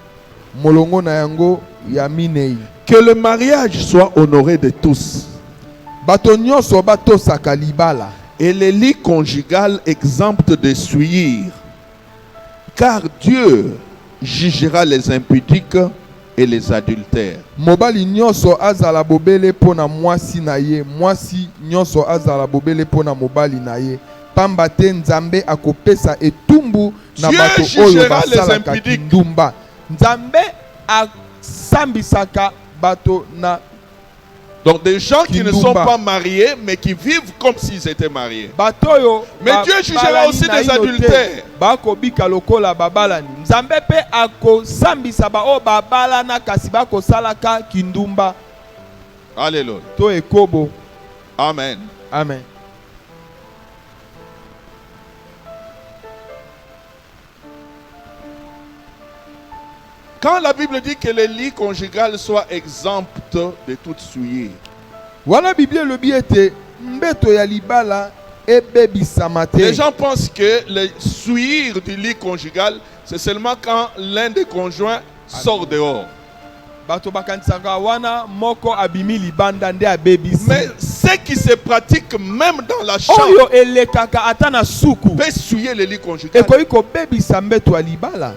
[SPEAKER 1] molongo na yango ya minei.
[SPEAKER 2] que le mariage soit honoré de tous
[SPEAKER 1] Bato nyonso batosaka libala
[SPEAKER 2] et le lit conjugal exempt de souillure, car Dieu jugera les impudiques et les adultères.
[SPEAKER 1] mobali nyonso azala bobele pona mwasi na ye, mwasi nyonso azala bobele pona mobali na ye, pamba te Nzambe akopesa etumbu na
[SPEAKER 2] Dieu
[SPEAKER 1] bato
[SPEAKER 2] jugera
[SPEAKER 1] oyo
[SPEAKER 2] les
[SPEAKER 1] basalaka
[SPEAKER 2] impudiques.
[SPEAKER 1] kindumba. Nzambe asambisaka bato na
[SPEAKER 2] Donc des gens qui ne sont
[SPEAKER 1] Kindumba.
[SPEAKER 2] pas mariés mais qui vivent comme s'ils étaient mariés.
[SPEAKER 1] bato oyo
[SPEAKER 2] Mais Dieu jugera
[SPEAKER 1] babalani
[SPEAKER 2] aussi
[SPEAKER 1] na
[SPEAKER 2] des
[SPEAKER 1] ino te,
[SPEAKER 2] adultères.
[SPEAKER 1] bakobika lokola babalani. Nzambe pe akosambisa ba oyo babalana kasi bakosalaka kindumba
[SPEAKER 2] Alléluia.
[SPEAKER 1] to ekobo.
[SPEAKER 2] Amen.
[SPEAKER 1] Amen.
[SPEAKER 2] Quand la Bible dit que le lit conjugal soit exempt de toute souillure,
[SPEAKER 1] Wana Bible elobi ete mbeto ya libala ebebisama te.
[SPEAKER 2] les gens pensent que le souillure du lit conjugal, c'est seulement quand l'un des conjoints sort dehors.
[SPEAKER 1] Bato bakanisaka wana moko abimi libanda nde abebisi.
[SPEAKER 2] Mais ce qui se pratique même dans la chambre
[SPEAKER 1] Oyo elekaka ata na suku
[SPEAKER 2] peut souiller le lit conjugal.
[SPEAKER 1] ekoki kobebisa mbeto ya libala.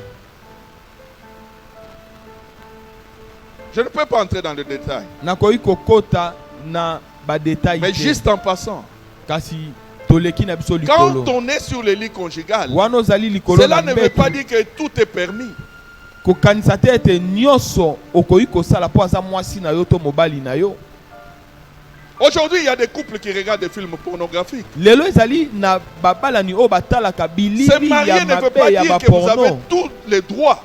[SPEAKER 2] Je ne peux pas entrer dans le détail.
[SPEAKER 1] Nakoki kokota na badetail
[SPEAKER 2] Mais
[SPEAKER 1] te.
[SPEAKER 2] juste en passant,
[SPEAKER 1] Kasi toleki na biso
[SPEAKER 2] quand
[SPEAKER 1] likolo.
[SPEAKER 2] on est sur le lit conjugal,
[SPEAKER 1] Wana ozali likolo
[SPEAKER 2] cela
[SPEAKER 1] na
[SPEAKER 2] ne veut pas
[SPEAKER 1] mbeto.
[SPEAKER 2] dire que tout est permis.
[SPEAKER 1] Kokanisa te ete nyonso okoki kosala po aza mwasi na yo to mobali na yo.
[SPEAKER 2] Aujourd'hui, il y a des couples qui regardent des films pornographiques.
[SPEAKER 1] Lelo ezali na babalani oyo batalaka
[SPEAKER 2] Se
[SPEAKER 1] bilili
[SPEAKER 2] marier
[SPEAKER 1] ya
[SPEAKER 2] ne veut
[SPEAKER 1] mabe
[SPEAKER 2] pas
[SPEAKER 1] ya
[SPEAKER 2] dire que vous avez
[SPEAKER 1] baporno.
[SPEAKER 2] tous les droits.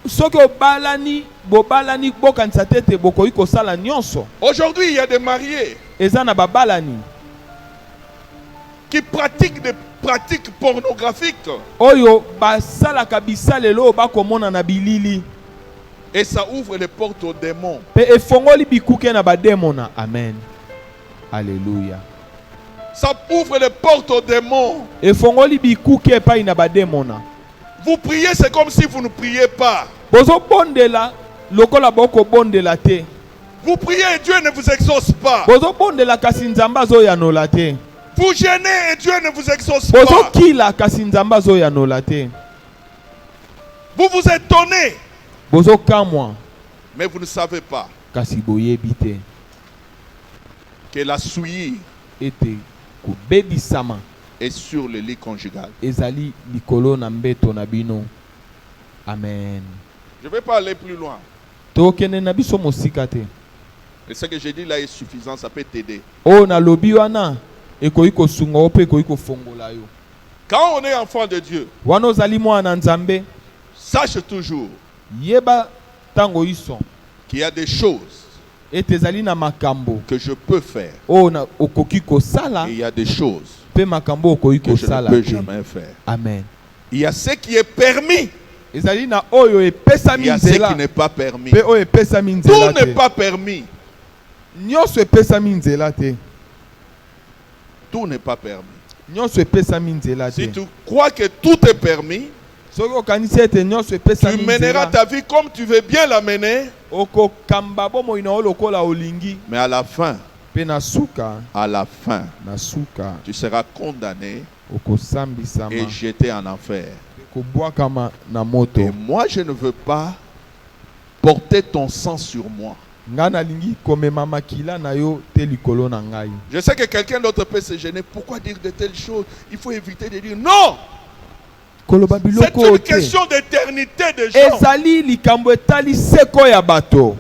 [SPEAKER 1] Soki obalani bobalani bokanisa tete bokoki kosala nyonso.
[SPEAKER 2] Aujourd'hui, il y a des mariés
[SPEAKER 1] Eza na babalani
[SPEAKER 2] qui pratiquent des pratiques pornographiques.
[SPEAKER 1] oyo basalaka bisalelo bakomona na bilili
[SPEAKER 2] Et ça ouvre les portes aux démons.
[SPEAKER 1] pe efongoli bikuke na bademona. Amen. Alléluia.
[SPEAKER 2] Ça ouvre les portes aux démons.
[SPEAKER 1] Efongoli bikuke epai na bademona.
[SPEAKER 2] Vous priez, c'est comme si vous ne priez pas.
[SPEAKER 1] Bozo bondela lokola boko bondela te.
[SPEAKER 2] Vous priez et Dieu ne vous exauce pas.
[SPEAKER 1] Bozo bondela kasi nzambe azoyanola te.
[SPEAKER 2] Vous gênez et Dieu ne vous exauce
[SPEAKER 1] Bozo
[SPEAKER 2] pas.
[SPEAKER 1] kila kasi nzambe azoyanola te.
[SPEAKER 2] Vous vous étonnez,
[SPEAKER 1] Bozo kamwa
[SPEAKER 2] mais vous ne savez pas
[SPEAKER 1] kasi boyebi te
[SPEAKER 2] que la souillure
[SPEAKER 1] ete kobebisama
[SPEAKER 2] est sur le lit conjugal.
[SPEAKER 1] ezali likolo na mbeto na bino. Amen.
[SPEAKER 2] Je ne vais pas aller plus loin.
[SPEAKER 1] Tokende na biso mosika te.
[SPEAKER 2] Et ce que j'ai dit là est suffisant, ça peut t'aider.
[SPEAKER 1] O na lobi wana ekoki kosunga yo pe ekoki kofongola yo.
[SPEAKER 2] Quand on est enfant de Dieu,
[SPEAKER 1] Wana ozali mwana nzambe,
[SPEAKER 2] sache toujours
[SPEAKER 1] yeba tango iso
[SPEAKER 2] qu'il y a des choses
[SPEAKER 1] ete ezali na makambo
[SPEAKER 2] que je peux faire
[SPEAKER 1] o na okoki kosala
[SPEAKER 2] et il y a des choses
[SPEAKER 1] pe makambo okoki
[SPEAKER 2] que je ne
[SPEAKER 1] kosala
[SPEAKER 2] peux
[SPEAKER 1] te.
[SPEAKER 2] jamais faire.
[SPEAKER 1] Amen.
[SPEAKER 2] Il y a ce qui est permis,
[SPEAKER 1] Ezali na oyo
[SPEAKER 2] il
[SPEAKER 1] epesami
[SPEAKER 2] y a ce qui
[SPEAKER 1] nzela
[SPEAKER 2] n'est pas permis.
[SPEAKER 1] pe oyo epesami
[SPEAKER 2] Tout
[SPEAKER 1] nzela
[SPEAKER 2] n'est
[SPEAKER 1] te.
[SPEAKER 2] pas permis.
[SPEAKER 1] Nyonso epesami nzela te.
[SPEAKER 2] Tout n'est pas permis.
[SPEAKER 1] Nyonso epesami nzela te.
[SPEAKER 2] Si tu crois que tout est permis,
[SPEAKER 1] Soki okanisi ete nyonso
[SPEAKER 2] tu
[SPEAKER 1] epesami
[SPEAKER 2] mèneras
[SPEAKER 1] nzela
[SPEAKER 2] ta vie comme tu veux bien la mener,
[SPEAKER 1] okokamba bomoi na yo lokola olingi
[SPEAKER 2] mais à la fin,
[SPEAKER 1] pe na suka
[SPEAKER 2] tu seras condamné
[SPEAKER 1] okosambisama
[SPEAKER 2] et jeté en enfer.
[SPEAKER 1] kobwakama na moto.
[SPEAKER 2] Et moi, je ne veux pas porter ton sang sur moi.
[SPEAKER 1] Nga nalingi komema makila na yo te likolo na ngai.
[SPEAKER 2] Je sais que quelqu'un d'autre peut se gêner. Pourquoi dire de telles choses? Il faut éviter de dire non.
[SPEAKER 1] Koloba
[SPEAKER 2] C'est
[SPEAKER 1] biloko
[SPEAKER 2] une
[SPEAKER 1] te.
[SPEAKER 2] question d'éternité des gens.
[SPEAKER 1] Ezali likambo etali seko ya bato.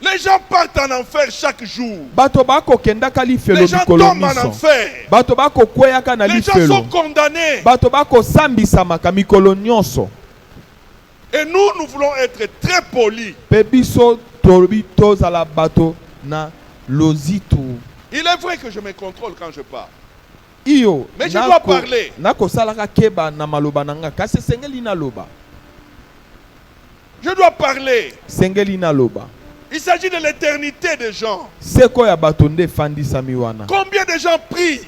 [SPEAKER 2] Les gens partent en enfer chaque jour.
[SPEAKER 1] Bato bakokendaka lifelo
[SPEAKER 2] Les gens
[SPEAKER 1] likolo
[SPEAKER 2] tombent en
[SPEAKER 1] miso.
[SPEAKER 2] enfer.
[SPEAKER 1] Bato bakokweyaka na
[SPEAKER 2] Les gens sont
[SPEAKER 1] lifelo.
[SPEAKER 2] condamnés.
[SPEAKER 1] Bato bakosambisama mikolo nyonso.
[SPEAKER 2] Et nous voulons être très polis.
[SPEAKER 1] Pe biso tolobi tozala bato na lozitu.
[SPEAKER 2] Il est vrai que je me contrôle quand je parle.
[SPEAKER 1] Iyo
[SPEAKER 2] Mais je dois parler.
[SPEAKER 1] nakosalaka keba na maloba na nga kasi sengeli na loba.
[SPEAKER 2] Je dois parler.
[SPEAKER 1] Sengeli na loba.
[SPEAKER 2] Il s'agit de l'éternité des gens.
[SPEAKER 1] Seko ya bato nde efandisami wana.
[SPEAKER 2] Combien de gens prient,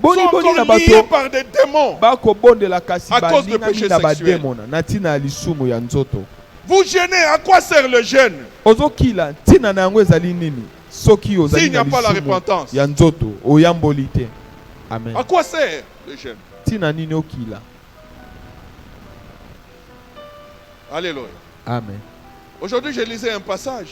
[SPEAKER 1] Boni
[SPEAKER 2] sont
[SPEAKER 1] boni na
[SPEAKER 2] encore liés
[SPEAKER 1] bato
[SPEAKER 2] par des démons
[SPEAKER 1] bakobondela kasi
[SPEAKER 2] à cause de
[SPEAKER 1] balingami
[SPEAKER 2] péché
[SPEAKER 1] na
[SPEAKER 2] sexuel.
[SPEAKER 1] bademona na ntina ya lisumu ya nzoto.
[SPEAKER 2] Vous gênez, à quoi sert le jeûne?
[SPEAKER 1] Ozokila ntina na yango ezali nini soki ozali
[SPEAKER 2] S'il n'y
[SPEAKER 1] na
[SPEAKER 2] a pas la
[SPEAKER 1] lisumu
[SPEAKER 2] repentance,
[SPEAKER 1] ya nzoto oyamboli te. Amen.
[SPEAKER 2] à quoi sert le jeûne?
[SPEAKER 1] Ntina nini okila.
[SPEAKER 2] Alléluia.
[SPEAKER 1] Amen.
[SPEAKER 2] Aujourd'hui, je lisais un passage.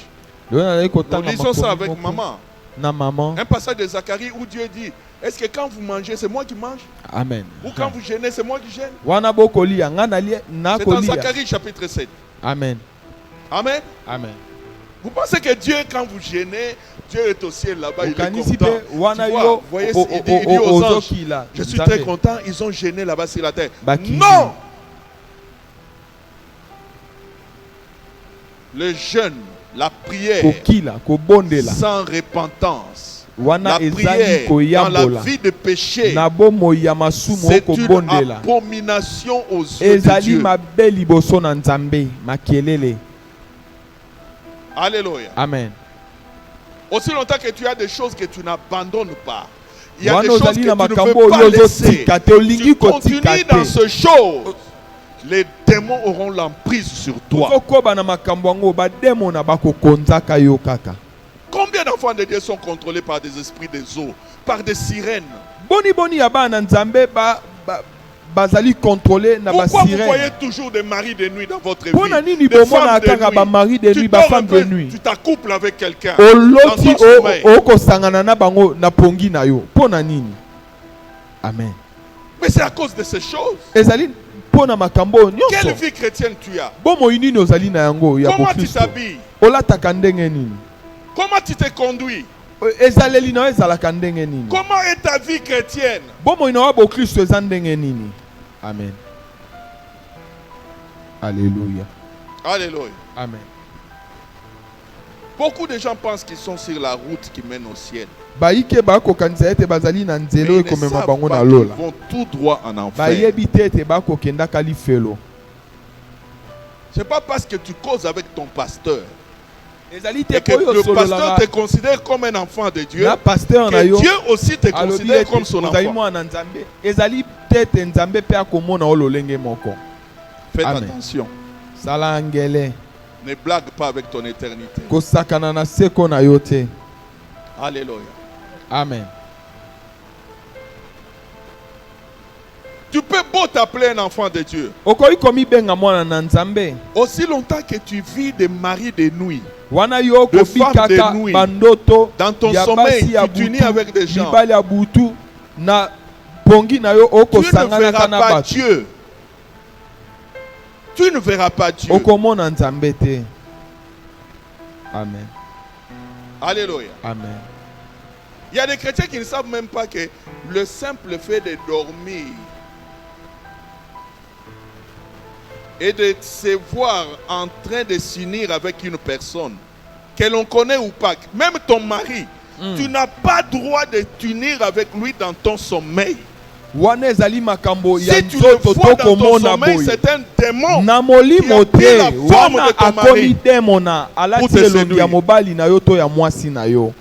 [SPEAKER 1] Lelo nazali
[SPEAKER 2] Nous
[SPEAKER 1] kotanga
[SPEAKER 2] lisons ça
[SPEAKER 1] makomi
[SPEAKER 2] avec
[SPEAKER 1] moko
[SPEAKER 2] maman.
[SPEAKER 1] na maman.
[SPEAKER 2] Un passage de Zacharie où Dieu dit, est-ce que quand vous mangez, c'est moi qui mange?
[SPEAKER 1] Amen.
[SPEAKER 2] Ou quand vous gênez, c'est moi qui gêne?
[SPEAKER 1] Wana bokolia nga nalia
[SPEAKER 2] C'est dans
[SPEAKER 1] nakolia.
[SPEAKER 2] Zacharie chapitre 7.
[SPEAKER 1] Amen.
[SPEAKER 2] Amen.
[SPEAKER 1] Amen.
[SPEAKER 2] Vous pensez que Dieu, quand vous gênez, Dieu est au ciel là-bas, il est
[SPEAKER 1] Okanisi
[SPEAKER 2] content.
[SPEAKER 1] pe wana
[SPEAKER 2] Tu vois,
[SPEAKER 1] yo
[SPEAKER 2] vous voyez, il dit aux anges,
[SPEAKER 1] ozokila.
[SPEAKER 2] je suis très content, ils ont gêné là-bas sur la terre.
[SPEAKER 1] Bakili.
[SPEAKER 2] Non! Le jeûne, la prière,
[SPEAKER 1] kokila kobondela
[SPEAKER 2] sans repentance,
[SPEAKER 1] wana
[SPEAKER 2] la
[SPEAKER 1] ezali
[SPEAKER 2] prière dans la
[SPEAKER 1] koyambola
[SPEAKER 2] vie de péché,
[SPEAKER 1] na bomoi ya masumu
[SPEAKER 2] c'est une
[SPEAKER 1] okobondela
[SPEAKER 2] abomination aux yeux de
[SPEAKER 1] ezali
[SPEAKER 2] Dieu.
[SPEAKER 1] mabe liboso na nzambe makelele.
[SPEAKER 2] Alléluia.
[SPEAKER 1] Amen.
[SPEAKER 2] Aussi longtemps que tu as des choses que tu n'abandonnes pas, il y a
[SPEAKER 1] Wana
[SPEAKER 2] des choses
[SPEAKER 1] ozali
[SPEAKER 2] que
[SPEAKER 1] na
[SPEAKER 2] tu ne
[SPEAKER 1] makambo
[SPEAKER 2] veux pas
[SPEAKER 1] oyo
[SPEAKER 2] laisser.
[SPEAKER 1] ozotika te olingi
[SPEAKER 2] Tu continues
[SPEAKER 1] kotika
[SPEAKER 2] dans
[SPEAKER 1] te
[SPEAKER 2] ce chose, les démons auront l'emprise sur toi.
[SPEAKER 1] ozokoba na makambo yango bademona bakokonzaka yo kaka.
[SPEAKER 2] Combien d'enfants de Dieu sont contrôlés par des esprits des eaux, par des sirènes?
[SPEAKER 1] Boni boni ya bana nzambe bazali contrôlé na
[SPEAKER 2] Pourquoi vous voyez
[SPEAKER 1] basirene.
[SPEAKER 2] toujours des maris de nuit dans votre vie?
[SPEAKER 1] Mpona nini
[SPEAKER 2] Des
[SPEAKER 1] bomona
[SPEAKER 2] femmes de
[SPEAKER 1] kaka
[SPEAKER 2] nuit.
[SPEAKER 1] bamari de
[SPEAKER 2] Tu
[SPEAKER 1] nuit
[SPEAKER 2] dors
[SPEAKER 1] bafemme
[SPEAKER 2] un peu,
[SPEAKER 1] de nuit
[SPEAKER 2] tu t'accouples avec quelqu'un.
[SPEAKER 1] oloti
[SPEAKER 2] dans ton sommeil.
[SPEAKER 1] okosangana na bango na pongi na yo mpona nini. Amen.
[SPEAKER 2] Mais c'est à cause de ces choses.
[SPEAKER 1] ezali mpona makambo oyo
[SPEAKER 2] Quelle
[SPEAKER 1] nyonso.
[SPEAKER 2] vie chrétienne tu as?
[SPEAKER 1] Bomoi nini ozali na yango ya
[SPEAKER 2] Comment tu
[SPEAKER 1] bokristo
[SPEAKER 2] t'habilles?
[SPEAKER 1] olataka ndenge nini.
[SPEAKER 2] Comment tu te conduis?
[SPEAKER 1] ezaleli na yo ezalaka ndenge nini.
[SPEAKER 2] Comment est ta vie chrétienne?
[SPEAKER 1] bomoi na yo ya bokristo eza ndenge nini. Amen. Alléluia.
[SPEAKER 2] Alléluia.
[SPEAKER 1] Amen.
[SPEAKER 2] Beaucoup de gens pensent qu'ils sont sur la route qui mène au ciel.
[SPEAKER 1] Baike bako kanisa ete bazali na
[SPEAKER 2] Mais
[SPEAKER 1] nzelo
[SPEAKER 2] ils ne
[SPEAKER 1] ekomema
[SPEAKER 2] savent
[SPEAKER 1] bango
[SPEAKER 2] pas
[SPEAKER 1] na
[SPEAKER 2] qu'ils
[SPEAKER 1] lola.
[SPEAKER 2] vont tout droit en enfer.
[SPEAKER 1] Bayebi te ete bako kenda kali felo.
[SPEAKER 2] C'est pas parce que tu causes avec ton pasteur
[SPEAKER 1] Ezali te
[SPEAKER 2] et que
[SPEAKER 1] koyo
[SPEAKER 2] le
[SPEAKER 1] solo
[SPEAKER 2] pasteur te considère comme un enfant de Dieu,
[SPEAKER 1] na pasteur na
[SPEAKER 2] que
[SPEAKER 1] yo.
[SPEAKER 2] Dieu aussi te
[SPEAKER 1] Alobi
[SPEAKER 2] considère
[SPEAKER 1] ete
[SPEAKER 2] comme son
[SPEAKER 1] ozali
[SPEAKER 2] enfant.
[SPEAKER 1] mwana nzambe. Ezali te ete nzambe pe akomona o lolenge moko.
[SPEAKER 2] Faites
[SPEAKER 1] Amen.
[SPEAKER 2] attention.
[SPEAKER 1] Sala ngele.
[SPEAKER 2] Ne blague pas avec ton éternité.
[SPEAKER 1] Kosakana na seko na yo te.
[SPEAKER 2] Alléluia.
[SPEAKER 1] Amen.
[SPEAKER 2] Tu peux beau t'appeler un enfant de Dieu.
[SPEAKER 1] Okoyi komi benga mwana na nzambe.
[SPEAKER 2] Aussi longtemps que tu vis des maris de nuit,
[SPEAKER 1] Wana yo
[SPEAKER 2] De
[SPEAKER 1] kobikaka
[SPEAKER 2] femmes de nuit.
[SPEAKER 1] bandoto
[SPEAKER 2] dans ton
[SPEAKER 1] ya
[SPEAKER 2] sommeil,
[SPEAKER 1] basi ya
[SPEAKER 2] tu t'unis
[SPEAKER 1] butu,
[SPEAKER 2] avec des gens.
[SPEAKER 1] mibali ya butu na pongi na yo
[SPEAKER 2] Tu ne
[SPEAKER 1] okosangana
[SPEAKER 2] verras
[SPEAKER 1] kana
[SPEAKER 2] pas
[SPEAKER 1] bato.
[SPEAKER 2] Dieu. Tu ne verras pas Dieu.
[SPEAKER 1] Okomona nzambe te. Amen.
[SPEAKER 2] Alléluia.
[SPEAKER 1] Amen.
[SPEAKER 2] Il y a des chrétiens qui ne savent même pas que le simple fait de dormir et de se voir en train de s'unir avec une personne, que l'on connaît ou pas, même ton mari, tu n'as pas droit de t'unir avec lui dans ton sommeil.
[SPEAKER 1] Wana ezali makambo ya
[SPEAKER 2] Si tu le
[SPEAKER 1] nzoto
[SPEAKER 2] vois dans ton
[SPEAKER 1] tokomona
[SPEAKER 2] sommeil,
[SPEAKER 1] boye.
[SPEAKER 2] c'est un démon.
[SPEAKER 1] Na molimo
[SPEAKER 2] qui a pris
[SPEAKER 1] te
[SPEAKER 2] la forme
[SPEAKER 1] wana
[SPEAKER 2] de ton
[SPEAKER 1] akomi
[SPEAKER 2] mari
[SPEAKER 1] demona
[SPEAKER 2] pour
[SPEAKER 1] alati
[SPEAKER 2] te
[SPEAKER 1] elongi
[SPEAKER 2] séduire.
[SPEAKER 1] ya mobali na yo to ya mwasi na yo.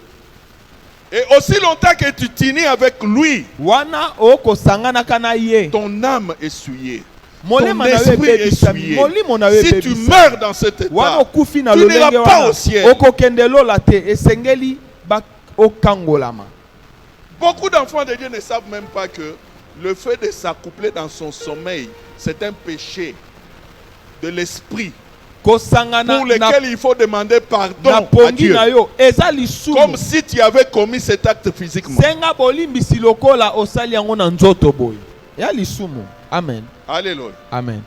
[SPEAKER 2] Et aussi longtemps que tu t'unis avec lui,
[SPEAKER 1] Wana okosangana kana ye.
[SPEAKER 2] ton âme est souillée. Ton
[SPEAKER 1] Molema na yo
[SPEAKER 2] esprit est
[SPEAKER 1] ebebisami.
[SPEAKER 2] souillé.
[SPEAKER 1] Molimo na yo
[SPEAKER 2] Si tu
[SPEAKER 1] ebebisami.
[SPEAKER 2] meurs dans cet
[SPEAKER 1] Wana
[SPEAKER 2] état,
[SPEAKER 1] okufi na
[SPEAKER 2] tu n'iras
[SPEAKER 1] lolenge
[SPEAKER 2] pas
[SPEAKER 1] wana
[SPEAKER 2] au ciel.
[SPEAKER 1] okokende lola te esengeli okangolama.
[SPEAKER 2] Beaucoup d'enfants de Dieu ne savent même pas que le fait de s'accoupler dans son sommeil, c'est un péché de l'esprit
[SPEAKER 1] Kosangana
[SPEAKER 2] pour
[SPEAKER 1] na
[SPEAKER 2] lequel il faut demander
[SPEAKER 1] na
[SPEAKER 2] pardon à
[SPEAKER 1] pongi
[SPEAKER 2] Dieu.
[SPEAKER 1] na yo eza lisumu.
[SPEAKER 2] Comme si tu avais commis cet acte physiquement.
[SPEAKER 1] Senga bolimbisi lokola osali yango na nzoto boye. Ya lisumu. Amen.
[SPEAKER 2] Alléluia.
[SPEAKER 1] Amen.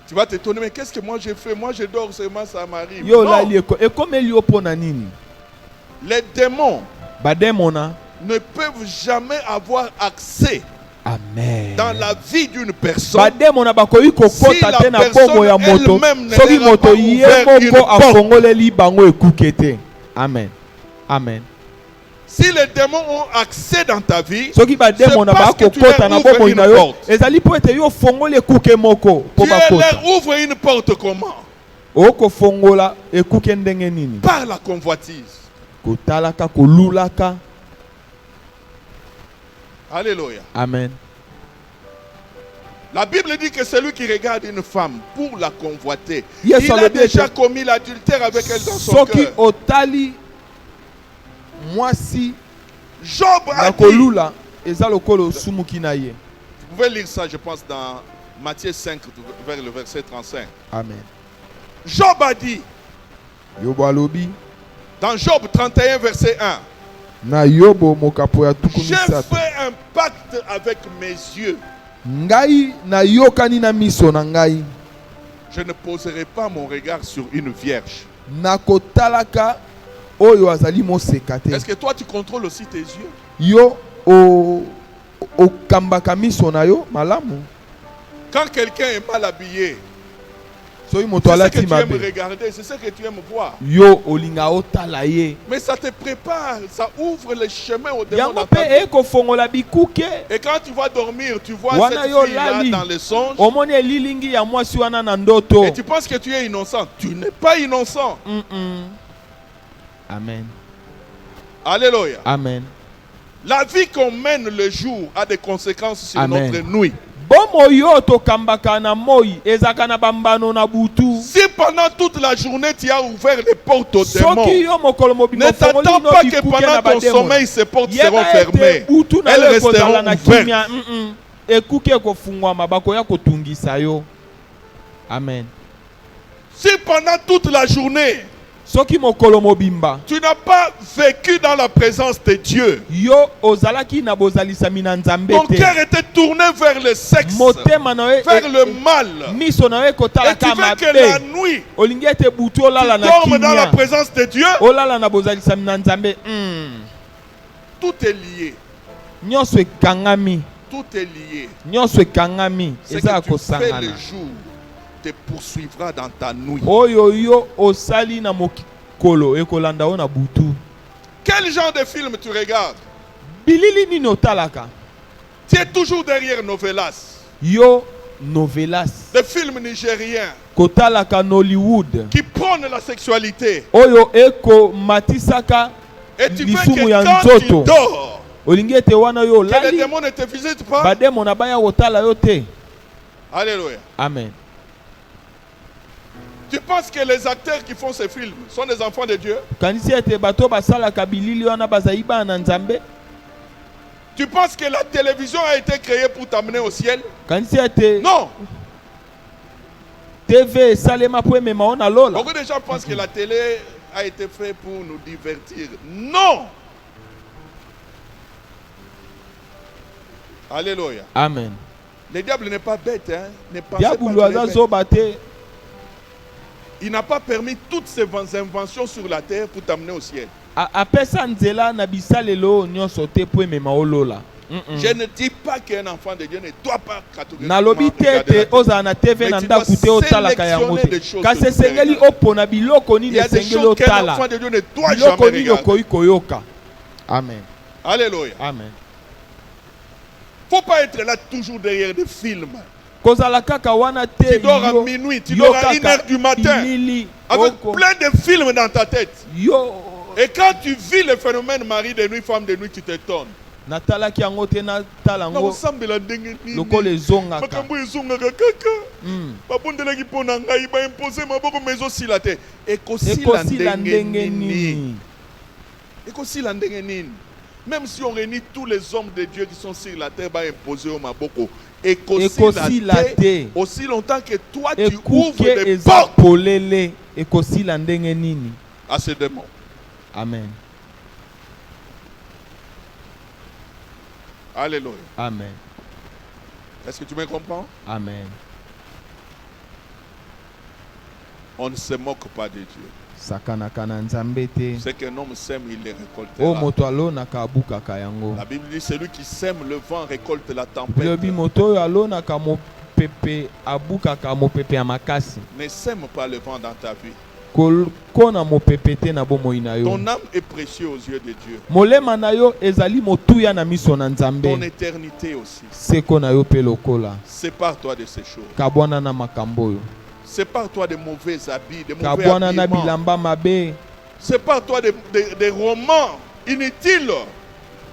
[SPEAKER 2] Tu vas t'étonner, mais qu'est-ce que moi j'ai fait? Moi je dors seulement, ça m'arrive.
[SPEAKER 1] Yo
[SPEAKER 2] Non.
[SPEAKER 1] lali ekomeli yo pona nini?
[SPEAKER 2] Les démons
[SPEAKER 1] Bademona.
[SPEAKER 2] ne peuvent jamais avoir accès
[SPEAKER 1] Amen.
[SPEAKER 2] dans la vie d'une personne
[SPEAKER 1] Bademona bakoyi
[SPEAKER 2] si
[SPEAKER 1] kokota
[SPEAKER 2] la
[SPEAKER 1] te na
[SPEAKER 2] personne
[SPEAKER 1] bombo ya moto.
[SPEAKER 2] elle-même ne
[SPEAKER 1] Soki
[SPEAKER 2] leur a
[SPEAKER 1] moto
[SPEAKER 2] pas
[SPEAKER 1] ye
[SPEAKER 2] ouvert une
[SPEAKER 1] moko
[SPEAKER 2] porte.
[SPEAKER 1] afongoleli bango ekuke te. Amen. Amen.
[SPEAKER 2] Si les démons ont accès dans ta vie,
[SPEAKER 1] Soki bademona
[SPEAKER 2] parce que tu leur
[SPEAKER 1] bakokota na
[SPEAKER 2] ouvres
[SPEAKER 1] bombo
[SPEAKER 2] une
[SPEAKER 1] na yo
[SPEAKER 2] porte.
[SPEAKER 1] ezali po ete yo fongoli ekuke moko po
[SPEAKER 2] Tu
[SPEAKER 1] bakota.
[SPEAKER 2] leur ouvres une porte comment?
[SPEAKER 1] Okofongola ekuke ndenge nini?
[SPEAKER 2] Par la convoitise.
[SPEAKER 1] Kotalaka kolulaka.
[SPEAKER 2] Alléluia.
[SPEAKER 1] Amen.
[SPEAKER 2] La Bible dit que celui qui regarde une femme pour la convoiter,
[SPEAKER 1] Yes,
[SPEAKER 2] il
[SPEAKER 1] on
[SPEAKER 2] a
[SPEAKER 1] le dit,
[SPEAKER 2] déjà
[SPEAKER 1] que-
[SPEAKER 2] commis l'adultère avec elle dans son
[SPEAKER 1] Soki
[SPEAKER 2] cœur.
[SPEAKER 1] otali mwasi
[SPEAKER 2] Job a
[SPEAKER 1] na
[SPEAKER 2] dit,
[SPEAKER 1] kolula eza lokolo osumuki na ye.
[SPEAKER 2] vous pouvez lire ça je pense dans Matthieu 5 vers le verset 35.
[SPEAKER 1] Amen.
[SPEAKER 2] Job a dit
[SPEAKER 1] Yobo alobi
[SPEAKER 2] dans Job 31 verset 1,
[SPEAKER 1] na Yobo mokapo ya tuku
[SPEAKER 2] j'ai
[SPEAKER 1] misato.
[SPEAKER 2] fait un pacte avec mes yeux.
[SPEAKER 1] Ngai na yokani na miso na ngai
[SPEAKER 2] Je ne poserai pas mon regard sur une vierge.
[SPEAKER 1] na kotalaka oyo azali moseka te.
[SPEAKER 2] Est-ce que toi tu contrôles aussi tes yeux?
[SPEAKER 1] Yo okambaka miso na yo malamu.
[SPEAKER 2] Quand quelqu'un est mal habillé,
[SPEAKER 1] Soki moto
[SPEAKER 2] c'est ce que
[SPEAKER 1] alati
[SPEAKER 2] tu aimes
[SPEAKER 1] mabe
[SPEAKER 2] regarder, c'est ce que tu aimes voir.
[SPEAKER 1] yo olinga otala ye.
[SPEAKER 2] Mais ça te prépare, ça ouvre le chemin au démon
[SPEAKER 1] Yango
[SPEAKER 2] dans
[SPEAKER 1] pe
[SPEAKER 2] ta vie.
[SPEAKER 1] ekofongola bikuke.
[SPEAKER 2] Et quand tu vas dormir, tu vois
[SPEAKER 1] Wana
[SPEAKER 2] cette
[SPEAKER 1] yo
[SPEAKER 2] fille-là
[SPEAKER 1] lali.
[SPEAKER 2] dans les songes
[SPEAKER 1] Omoni elilingi ya mwasi wana na ndoto.
[SPEAKER 2] et tu penses que tu es innocent. Tu n'es pas innocent.
[SPEAKER 1] Amen.
[SPEAKER 2] Alléluia.
[SPEAKER 1] Amen.
[SPEAKER 2] La vie qu'on mène le jour a des conséquences sur
[SPEAKER 1] Amen.
[SPEAKER 2] notre nuit.
[SPEAKER 1] Bomo yo tokambaka na moi ezaka na bambano na butu.
[SPEAKER 2] Si pendant toute la journée tu as ouvert les portes aux
[SPEAKER 1] Soki
[SPEAKER 2] démons,
[SPEAKER 1] yo mokolo mobimba
[SPEAKER 2] ne t'attends pas que pendant ton sommeil ces portes seront fermées. Elles resteront ouvertes.
[SPEAKER 1] Ekuke kofungwama bakoya kotungisa yo. Amen.
[SPEAKER 2] Si pendant toute la journée
[SPEAKER 1] Soki mokolo mobimba
[SPEAKER 2] tu n'as pas vécu dans la présence de Dieu,
[SPEAKER 1] yo ozalaki na bozalisami na nzambe
[SPEAKER 2] ton
[SPEAKER 1] te.
[SPEAKER 2] cœur était tourné vers le sexe,
[SPEAKER 1] Motema na yo
[SPEAKER 2] vers le mal.
[SPEAKER 1] miso na yo
[SPEAKER 2] Et tu
[SPEAKER 1] ekotalaka
[SPEAKER 2] veux que la
[SPEAKER 1] mabe.
[SPEAKER 2] nuit,
[SPEAKER 1] Olingi ete butu olala
[SPEAKER 2] tu
[SPEAKER 1] na
[SPEAKER 2] dormes dans la
[SPEAKER 1] kimia.
[SPEAKER 2] présence de Dieu.
[SPEAKER 1] Olala na bozalisami na nzambe.
[SPEAKER 2] Tout est lié.
[SPEAKER 1] Nyonso ekangami.
[SPEAKER 2] Tout est lié.
[SPEAKER 1] Nyonso ekangami.
[SPEAKER 2] Ce
[SPEAKER 1] Eza
[SPEAKER 2] que tu fais le
[SPEAKER 1] kosangana.
[SPEAKER 2] jour te poursuivra dans ta nuit.
[SPEAKER 1] oyo yo osali na mokolo ekolanda o na butu.
[SPEAKER 2] Quel genre de film tu regardes?
[SPEAKER 1] Bilili nini otalaka?
[SPEAKER 2] Tu es toujours derrière Novelas.
[SPEAKER 1] Yo novelas.
[SPEAKER 2] Des films nigériens
[SPEAKER 1] Kotalaka Nollywood.
[SPEAKER 2] qui prônent la sexualité.
[SPEAKER 1] Oyo eko matisaka
[SPEAKER 2] Et tu veux
[SPEAKER 1] lisumu
[SPEAKER 2] que
[SPEAKER 1] ya
[SPEAKER 2] quand tu
[SPEAKER 1] nzoto.
[SPEAKER 2] dors,
[SPEAKER 1] Olingi ete wana yo
[SPEAKER 2] que les
[SPEAKER 1] lali
[SPEAKER 2] démons ne te visitent pas.
[SPEAKER 1] bademo na baya otala yo te.
[SPEAKER 2] Alléluia.
[SPEAKER 1] Amen.
[SPEAKER 2] Tu penses que les acteurs qui font ces films sont des enfants de Dieu?
[SPEAKER 1] Kanisi ete bato basalaka bilili wana bazali bana na Nzambe?
[SPEAKER 2] Tu penses que la télévision a été créée pour t'amener au ciel?
[SPEAKER 1] Kanisi ete
[SPEAKER 2] Non.
[SPEAKER 1] TV salema po emema ona lola?
[SPEAKER 2] Beaucoup de gens pensent que la télé a été faite pour nous divertir. Non. Alléluia.
[SPEAKER 1] Amen.
[SPEAKER 2] Le diable n'est pas bête, hein? Ne pensez
[SPEAKER 1] Diabulu
[SPEAKER 2] pas qu'il est
[SPEAKER 1] aza
[SPEAKER 2] bête.
[SPEAKER 1] zoba te.
[SPEAKER 2] Il n'a pas permis toutes ces inventions sur la terre pour t'amener au ciel.
[SPEAKER 1] Apesa nzela na bisalelo nyonso te po emema olola.
[SPEAKER 2] Je ne dis pas qu'un enfant de Dieu ne doit pas catégoriquement
[SPEAKER 1] Nalobi te
[SPEAKER 2] regarder la
[SPEAKER 1] ete
[SPEAKER 2] télé.
[SPEAKER 1] ozala na TV na
[SPEAKER 2] Mais tu
[SPEAKER 1] ndako
[SPEAKER 2] dois
[SPEAKER 1] te otalaka yango
[SPEAKER 2] sélectionner les
[SPEAKER 1] te.
[SPEAKER 2] choses
[SPEAKER 1] Kasi
[SPEAKER 2] que tu fais
[SPEAKER 1] esengeli
[SPEAKER 2] regarder.
[SPEAKER 1] opona biloko
[SPEAKER 2] Il
[SPEAKER 1] nini
[SPEAKER 2] y a des
[SPEAKER 1] esengeli
[SPEAKER 2] choses qu'un
[SPEAKER 1] otala.
[SPEAKER 2] enfant de Dieu ne doit
[SPEAKER 1] Biloko
[SPEAKER 2] jamais
[SPEAKER 1] nini
[SPEAKER 2] regarder.
[SPEAKER 1] okoki koyoka. Amen.
[SPEAKER 2] Alléluia.
[SPEAKER 1] Amen.
[SPEAKER 2] Faut pas être là toujours derrière des films.
[SPEAKER 1] Kozala kaka wana te.
[SPEAKER 2] Tu dors à minuit, tu dors à 1h du matin.
[SPEAKER 1] Bilili,
[SPEAKER 2] Avec
[SPEAKER 1] oko.
[SPEAKER 2] plein de films dans ta tête.
[SPEAKER 1] Yo.
[SPEAKER 2] Et quand tu vis le phénomène mari de nuit, femme de nuit, tu t'étonnes.
[SPEAKER 1] Natalaki yango te natala
[SPEAKER 2] Na
[SPEAKER 1] yango
[SPEAKER 2] osambela ndenge nini?
[SPEAKER 1] lokola ezongaka.
[SPEAKER 2] Makambo ezongaka kaka.
[SPEAKER 1] Mm.
[SPEAKER 2] Babondelaki mpo na ngai baimpose maboko mais ezosila te. Ekosila
[SPEAKER 1] Ekosila
[SPEAKER 2] ndenge
[SPEAKER 1] ndenge
[SPEAKER 2] nini?
[SPEAKER 1] nini?
[SPEAKER 2] Ekosila ndenge nini? Même si on réunit tous les hommes de Dieu qui sont sur la terre, imposer au maboko.
[SPEAKER 1] Ekosila te.
[SPEAKER 2] Aussi longtemps que toi tu ouvres
[SPEAKER 1] Ekuke
[SPEAKER 2] des
[SPEAKER 1] eza
[SPEAKER 2] portes
[SPEAKER 1] polele. Ekosila ndenge nini?
[SPEAKER 2] à ces démons.
[SPEAKER 1] Amen.
[SPEAKER 2] Alléluia.
[SPEAKER 1] Amen.
[SPEAKER 2] Est-ce que tu me comprends?
[SPEAKER 1] Amen.
[SPEAKER 2] On ne se moque pas de Dieu.
[SPEAKER 1] Sakanaka na Nzambe te.
[SPEAKER 2] Ce qu'un homme sème, il le
[SPEAKER 1] O
[SPEAKER 2] récoltera.
[SPEAKER 1] moto alonaka abukaka yango.
[SPEAKER 2] La Bible dit celui qui sème le vent récolte la tempête.
[SPEAKER 1] Lobi moto oyo alonaka mopepe abukaka mopepe ya makasi.
[SPEAKER 2] Ne sème pas le vent dans ta vie.
[SPEAKER 1] Kona mopepe te na bomoi na yo.
[SPEAKER 2] Ton âme est précieuse aux yeux de Dieu.
[SPEAKER 1] Molema na yo ezali motuya na miso na
[SPEAKER 2] Ton
[SPEAKER 1] Nzambe.
[SPEAKER 2] éternité aussi.
[SPEAKER 1] Seko na yo pe lokola.
[SPEAKER 2] Sépare-toi de ces choses.
[SPEAKER 1] Kabwana na makambo oyo.
[SPEAKER 2] Sépare-toi des mauvais habits, des mauvais
[SPEAKER 1] Kabwana na
[SPEAKER 2] habillements.
[SPEAKER 1] bilamba mabe.
[SPEAKER 2] Sépare-toi des romans inutiles.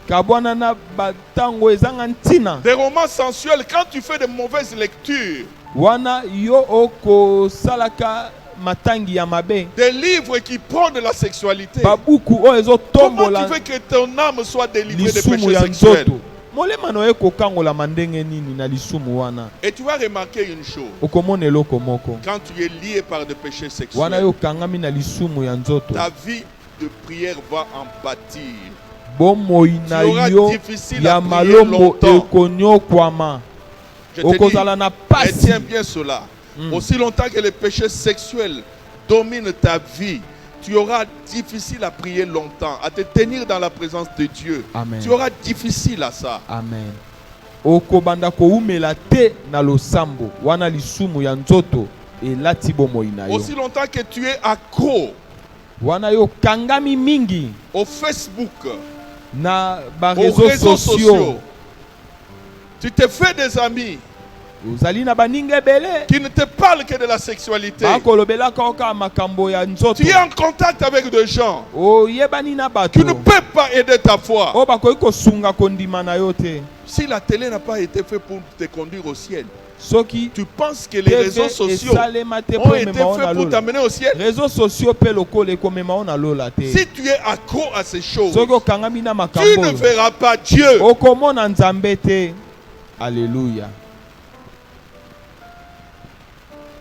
[SPEAKER 1] Kabwana na batango ezanga ntina.
[SPEAKER 2] Des romans sensuels. Quand tu fais de mauvaises lectures.
[SPEAKER 1] Wana yo oko salaka matangi ya mabe.
[SPEAKER 2] Des livres qui prônent la sexualité.
[SPEAKER 1] Babuku oyo
[SPEAKER 2] Comment
[SPEAKER 1] ezotombola
[SPEAKER 2] tu veux que ton âme soit délivrée des
[SPEAKER 1] lisumu
[SPEAKER 2] péchés
[SPEAKER 1] ya
[SPEAKER 2] sexuels?
[SPEAKER 1] nzoto. Molema no ekokangola mandenge nini na lisumu wana.
[SPEAKER 2] Et tu vas remarquer une chose.
[SPEAKER 1] Okomona eloko moko.
[SPEAKER 2] Quand tu es lié par des péchés
[SPEAKER 1] Wana
[SPEAKER 2] sexuels,
[SPEAKER 1] yo kangami na lisumu ya nzoto.
[SPEAKER 2] ta vie de prière va en pâtir.
[SPEAKER 1] Bomoi na
[SPEAKER 2] Tu auras
[SPEAKER 1] yo
[SPEAKER 2] difficile à
[SPEAKER 1] ya
[SPEAKER 2] prier
[SPEAKER 1] malombo
[SPEAKER 2] longtemps.
[SPEAKER 1] ekonyokwama.
[SPEAKER 2] Je te dis,
[SPEAKER 1] Okozala na pasi.
[SPEAKER 2] retiens bien cela. Aussi longtemps que les péchés sexuels dominent ta vie, tu auras difficile à prier longtemps, à te tenir dans la présence de Dieu.
[SPEAKER 1] Amen.
[SPEAKER 2] Tu auras difficile à ça.
[SPEAKER 1] Amen. Okobanda koumela te na losambo wana lisumu ya nzoto elati bomoi na yo.
[SPEAKER 2] Aussi longtemps que tu es accro
[SPEAKER 1] Wana yo kangami mingi
[SPEAKER 2] au Facebook,
[SPEAKER 1] na ba
[SPEAKER 2] aux
[SPEAKER 1] réseaux
[SPEAKER 2] réseaux
[SPEAKER 1] sociaux.
[SPEAKER 2] sociaux, tu te fais des amis
[SPEAKER 1] Ozali na baninga ebele
[SPEAKER 2] qui ne te parlent que de la sexualité.
[SPEAKER 1] bakolobelaka oka makambo ya nzoto.
[SPEAKER 2] Tu es en contact avec des gens.
[SPEAKER 1] Oyebani na bato
[SPEAKER 2] Tu ne peux pas aider ta foi.
[SPEAKER 1] oyo bakoki kosunga kondima na yo te.
[SPEAKER 2] Si la télé n'a pas été faite pour te conduire au ciel,
[SPEAKER 1] Soki
[SPEAKER 2] tu penses que les réseaux
[SPEAKER 1] TV
[SPEAKER 2] sociaux
[SPEAKER 1] esalema te
[SPEAKER 2] ont
[SPEAKER 1] po
[SPEAKER 2] été
[SPEAKER 1] emema o na
[SPEAKER 2] faits pour
[SPEAKER 1] lola.
[SPEAKER 2] t'amener au ciel?
[SPEAKER 1] Réseaux sociaux pe lokola ekomema o na lola te.
[SPEAKER 2] Si tu es accro à ces choses,
[SPEAKER 1] Soki okangami na
[SPEAKER 2] tu
[SPEAKER 1] makambo
[SPEAKER 2] ne
[SPEAKER 1] oyo,
[SPEAKER 2] verras pas Dieu.
[SPEAKER 1] okomona Nzambe te. Alléluia.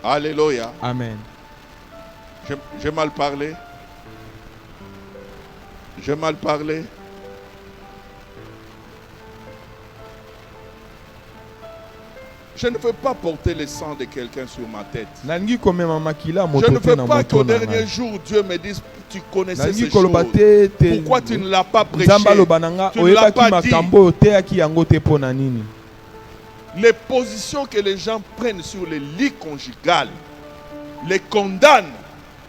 [SPEAKER 2] Alléluia.
[SPEAKER 1] Amen.
[SPEAKER 2] J'ai mal parlé. J'ai mal parlé. Je ne veux pas porter le sang de quelqu'un sur ma tête.
[SPEAKER 1] Nalingi komema makila
[SPEAKER 2] Je
[SPEAKER 1] moto
[SPEAKER 2] ne
[SPEAKER 1] te
[SPEAKER 2] veux
[SPEAKER 1] na
[SPEAKER 2] pas
[SPEAKER 1] moto
[SPEAKER 2] qu'au
[SPEAKER 1] na
[SPEAKER 2] dernier
[SPEAKER 1] ngai.
[SPEAKER 2] jour, Dieu me dise, tu connaissais
[SPEAKER 1] Nalingi
[SPEAKER 2] ces
[SPEAKER 1] koloba
[SPEAKER 2] choses.
[SPEAKER 1] te te
[SPEAKER 2] Pourquoi tu ne l'as pas prêché?
[SPEAKER 1] Nzambe aloba na nga
[SPEAKER 2] Tu ne l'as
[SPEAKER 1] oyebaki
[SPEAKER 2] pas dit.
[SPEAKER 1] makambo oyo oteyaki yango te mpo na nini.
[SPEAKER 2] les positions que les gens prennent sur les lits conjugales les condamnent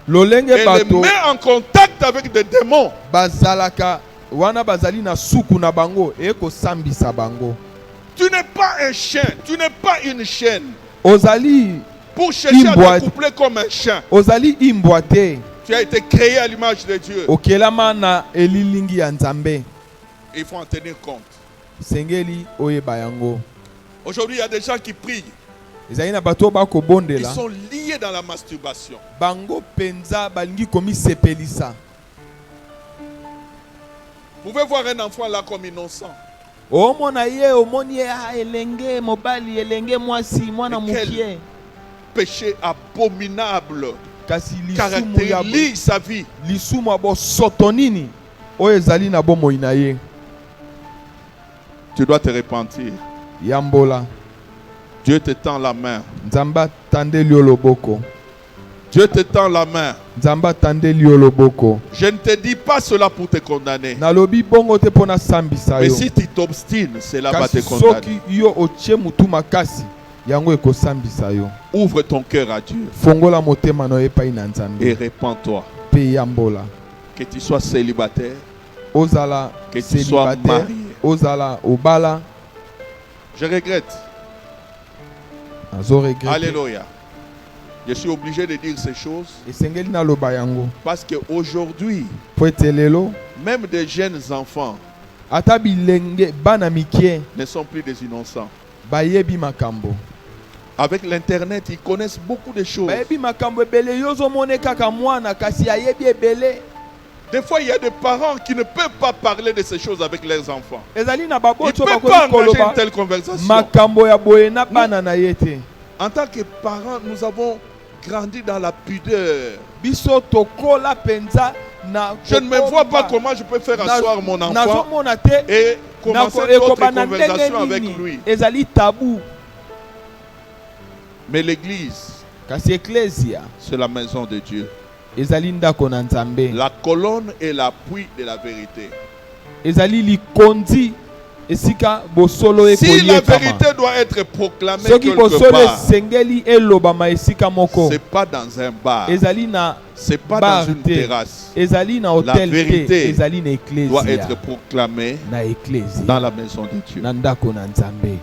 [SPEAKER 1] lolenge
[SPEAKER 2] et les
[SPEAKER 1] bato
[SPEAKER 2] met en contact avec des démons.
[SPEAKER 1] bazalaka wana bazali na suku na bango ekosambisa bango.
[SPEAKER 2] Tu n'es pas un chien, tu n'es pas une chienne
[SPEAKER 1] Ozali
[SPEAKER 2] pour chercher à
[SPEAKER 1] Imboite.
[SPEAKER 2] te coupler comme un chien.
[SPEAKER 1] ozali imbwa te,
[SPEAKER 2] Tu as été créé à l'image de Dieu.
[SPEAKER 1] okelama na elilingi ya Nzambe.
[SPEAKER 2] Il faut en tenir compte.
[SPEAKER 1] Sengeli oyeba yango.
[SPEAKER 2] Aujourd'hui, il y a des gens qui prient.
[SPEAKER 1] Ezali na bato
[SPEAKER 2] Ils
[SPEAKER 1] bakobondela
[SPEAKER 2] sont liés dans la masturbation.
[SPEAKER 1] bango penza balingi komisepelisa.
[SPEAKER 2] Vous pouvez voir un enfant là comme innocent.
[SPEAKER 1] Omona ye omoni ye elenge mobali elenge mwasi mwana
[SPEAKER 2] Quel
[SPEAKER 1] mukie
[SPEAKER 2] péché abominable
[SPEAKER 1] kasi
[SPEAKER 2] caractérise sa vie.
[SPEAKER 1] lisumu ya bosoto nini oyo ezali na bomoi na ye.
[SPEAKER 2] Tu dois te repentir.
[SPEAKER 1] Yambola
[SPEAKER 2] Dieu te tend la main.
[SPEAKER 1] Nzambe atandeli yo loboko.
[SPEAKER 2] Dieu te tend la main.
[SPEAKER 1] Nzambe atandeli yo loboko.
[SPEAKER 2] Je ne te dis pas cela pour te condamner.
[SPEAKER 1] Nalobi bongo te pona sambisa
[SPEAKER 2] Mais
[SPEAKER 1] yo.
[SPEAKER 2] si tu t'obstines, cela va te
[SPEAKER 1] Kasi
[SPEAKER 2] condamner.
[SPEAKER 1] soki yo otie mutu makasi yango ekosambisa yo.
[SPEAKER 2] Ouvre ton cœur à Dieu
[SPEAKER 1] Fongola motema no epai na
[SPEAKER 2] et
[SPEAKER 1] Nzambe.
[SPEAKER 2] répands-toi.
[SPEAKER 1] Pe yambola.
[SPEAKER 2] Que tu sois célibataire,
[SPEAKER 1] Ozala
[SPEAKER 2] que tu sois
[SPEAKER 1] célibataire.
[SPEAKER 2] marié.
[SPEAKER 1] Ozala obala.
[SPEAKER 2] Je regrette.
[SPEAKER 1] Azo regrette.
[SPEAKER 2] Alléluia. Je suis obligé de dire ces choses
[SPEAKER 1] Esengeli na loba yango.
[SPEAKER 2] parce qu'aujourd'hui,
[SPEAKER 1] Po ete lelo
[SPEAKER 2] même des jeunes enfants
[SPEAKER 1] ata bilenge bana mikie
[SPEAKER 2] ne sont plus des innocents.
[SPEAKER 1] bayebi makambo.
[SPEAKER 2] Avec l'internet, ils connaissent beaucoup de choses.
[SPEAKER 1] Bayebi makambo ebele yo ozomona kaka mwana kasi ayebi ebele.
[SPEAKER 2] Des fois, il y a des parents qui ne peuvent pas parler de ces choses avec leurs enfants.
[SPEAKER 1] Ezali na
[SPEAKER 2] Ils ne
[SPEAKER 1] baboto
[SPEAKER 2] peuvent pas
[SPEAKER 1] bakoki
[SPEAKER 2] engager une
[SPEAKER 1] koloba
[SPEAKER 2] telle conversation.
[SPEAKER 1] makambo ya boye na bana na ye te.
[SPEAKER 2] En tant que parents, nous avons grandi dans la pudeur.
[SPEAKER 1] Biso tokola penza na
[SPEAKER 2] Je ne me vois pas comment je peux faire asseoir mon enfant
[SPEAKER 1] nazomona te
[SPEAKER 2] et commencer d'autres conversations avec lui.
[SPEAKER 1] ezali tabu.
[SPEAKER 2] Mais l'église,
[SPEAKER 1] Kasi ecclesia
[SPEAKER 2] c'est la maison de Dieu.
[SPEAKER 1] ezali ndako na Nzambe.
[SPEAKER 2] La colonne et l'appui de la vérité.
[SPEAKER 1] Ezali likondi esika bosolo
[SPEAKER 2] Si la
[SPEAKER 1] ekoyekama.
[SPEAKER 2] vérité doit être proclamée
[SPEAKER 1] Soki
[SPEAKER 2] quelque
[SPEAKER 1] bosolo
[SPEAKER 2] part,
[SPEAKER 1] esengeli elobama esika moko.
[SPEAKER 2] c'est pas dans un bar,
[SPEAKER 1] Ezali na
[SPEAKER 2] c'est pas
[SPEAKER 1] bar
[SPEAKER 2] dans une
[SPEAKER 1] te.
[SPEAKER 2] terrasse.
[SPEAKER 1] Ezali na
[SPEAKER 2] La
[SPEAKER 1] hotel te.
[SPEAKER 2] vérité
[SPEAKER 1] Ezali na
[SPEAKER 2] doit
[SPEAKER 1] ecclesia.
[SPEAKER 2] être proclamée
[SPEAKER 1] Na ecclesia.
[SPEAKER 2] dans la maison de Dieu.
[SPEAKER 1] Na ndako na Nzambe.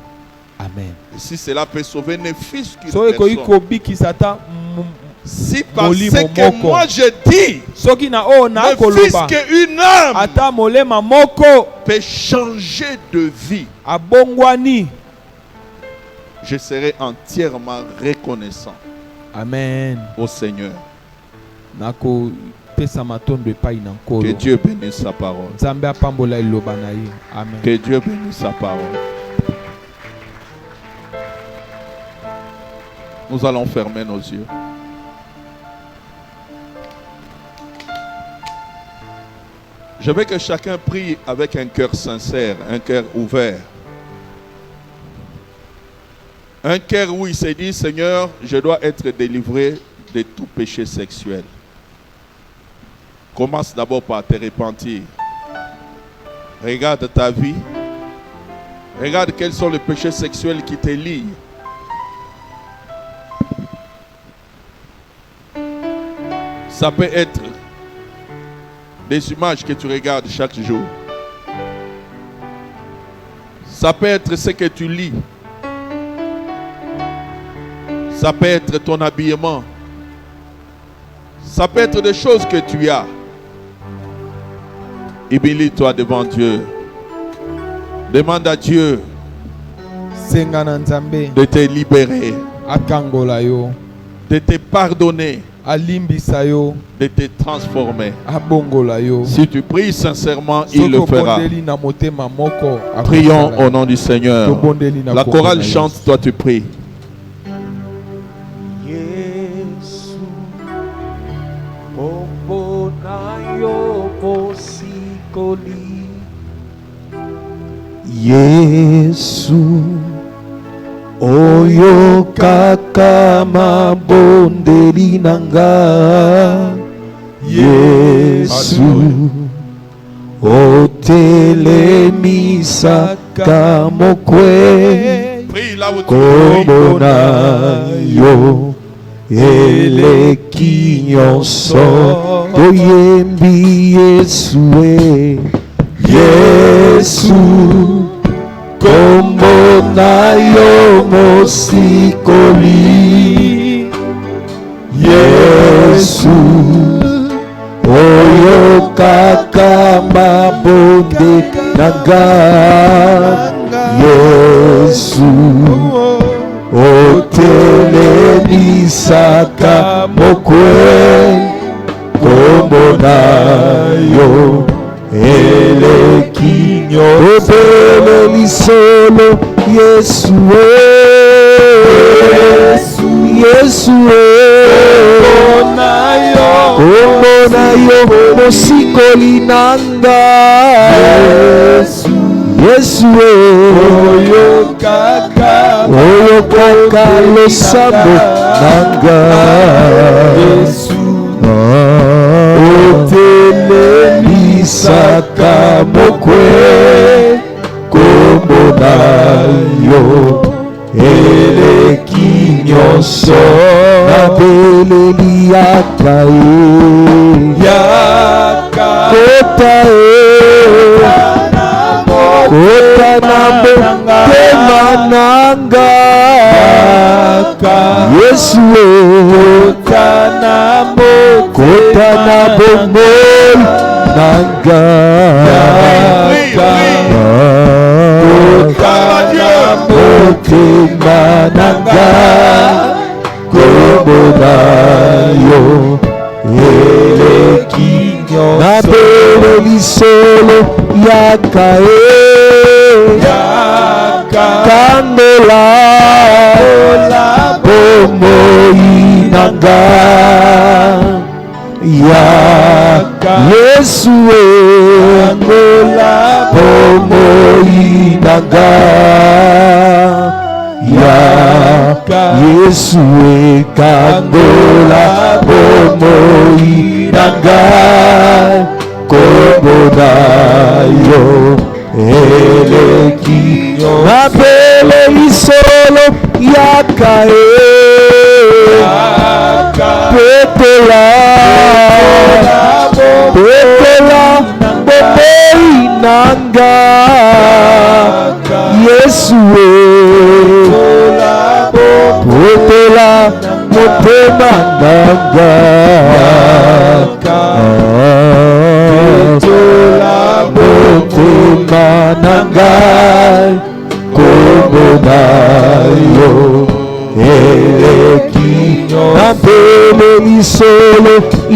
[SPEAKER 1] Amen.
[SPEAKER 2] Et si cela peut sauver ne fût-ce qu'une
[SPEAKER 1] So ekoyi
[SPEAKER 2] personne.
[SPEAKER 1] kobikisa ta
[SPEAKER 2] Si par
[SPEAKER 1] Molimo
[SPEAKER 2] ce que
[SPEAKER 1] moko.
[SPEAKER 2] moi je dis,
[SPEAKER 1] soki na o na
[SPEAKER 2] ne fût-ce
[SPEAKER 1] koloba
[SPEAKER 2] qu'une âme
[SPEAKER 1] ata molema moko
[SPEAKER 2] peut changer de vie,
[SPEAKER 1] abongwani.
[SPEAKER 2] je serai entièrement reconnaissant
[SPEAKER 1] Amen.
[SPEAKER 2] au Seigneur.
[SPEAKER 1] Nako pesa matondo epai na
[SPEAKER 2] Que
[SPEAKER 1] nkolo.
[SPEAKER 2] Dieu bénisse sa parole.
[SPEAKER 1] Nzambe apambola eloba na ye. Amen.
[SPEAKER 2] Que Dieu bénisse sa parole. Nous allons fermer nos yeux. Je veux que chacun prie avec un cœur sincère, un cœur ouvert. Un cœur où il s'est dit, Seigneur, je dois être délivré de tout péché sexuel. Commence d'abord par te repentir. Regarde ta vie. Regarde quels sont les péchés sexuels qui te lient. Ça peut être des images que tu regardes chaque jour. Ça peut être ce que tu lis. Ça peut être ton habillement. Ça peut être des choses que tu as. Humilie-toi devant Dieu. Demande à Dieu
[SPEAKER 1] Senga na Nzambe
[SPEAKER 2] de te libérer,
[SPEAKER 1] akangola yo,
[SPEAKER 2] de te pardonner,
[SPEAKER 1] alimbisa yo,
[SPEAKER 2] de te transformer.
[SPEAKER 1] abongola yo.
[SPEAKER 2] Si tu pries sincèrement, il le
[SPEAKER 1] Soki
[SPEAKER 2] fera.
[SPEAKER 1] obondeli na motema moko,
[SPEAKER 2] Prions
[SPEAKER 1] akosala
[SPEAKER 2] au
[SPEAKER 1] yo.
[SPEAKER 2] nom du Seigneur.
[SPEAKER 1] Tobondeli na
[SPEAKER 2] La
[SPEAKER 1] kombo
[SPEAKER 2] chorale
[SPEAKER 1] na
[SPEAKER 2] chante,
[SPEAKER 1] Yesu.
[SPEAKER 2] toi tu pries.
[SPEAKER 3] Yesu, pombo na yo posikoli. Yesu, oyo kaka mabondeli nanga. Yesu, otelemisaka mokwe.
[SPEAKER 2] Prie là où tu
[SPEAKER 3] kombo na yo eleki nyonso toyembi Yesu Yesu kombo na yo mosikoli Yesu oyo kaka mabonde nanga Yesu otelemisaka mokwe kombo na yo eleki nyonso obele lisolo Yesu Yesu kombo na yo mosikoli nanga Yesu oyo kaka losambo nanga Yesu otelemisaka mokwe kombo na yo eleki nyonso nabeleli yaka kota na motema nanga Yesu kota na bomoi nanga motema nanga kombo na yo eleki nyonso nabele lisolo yaka kandola bomoi nanga yaka Yesu bomoi nanga yaka Yesu kandola bomoi nanga kombo na yo eleki nabele lisolo yaka petola bomoi nanga Yesu petola motema nanga motema nanga kombo na yo eleki nabele lisolo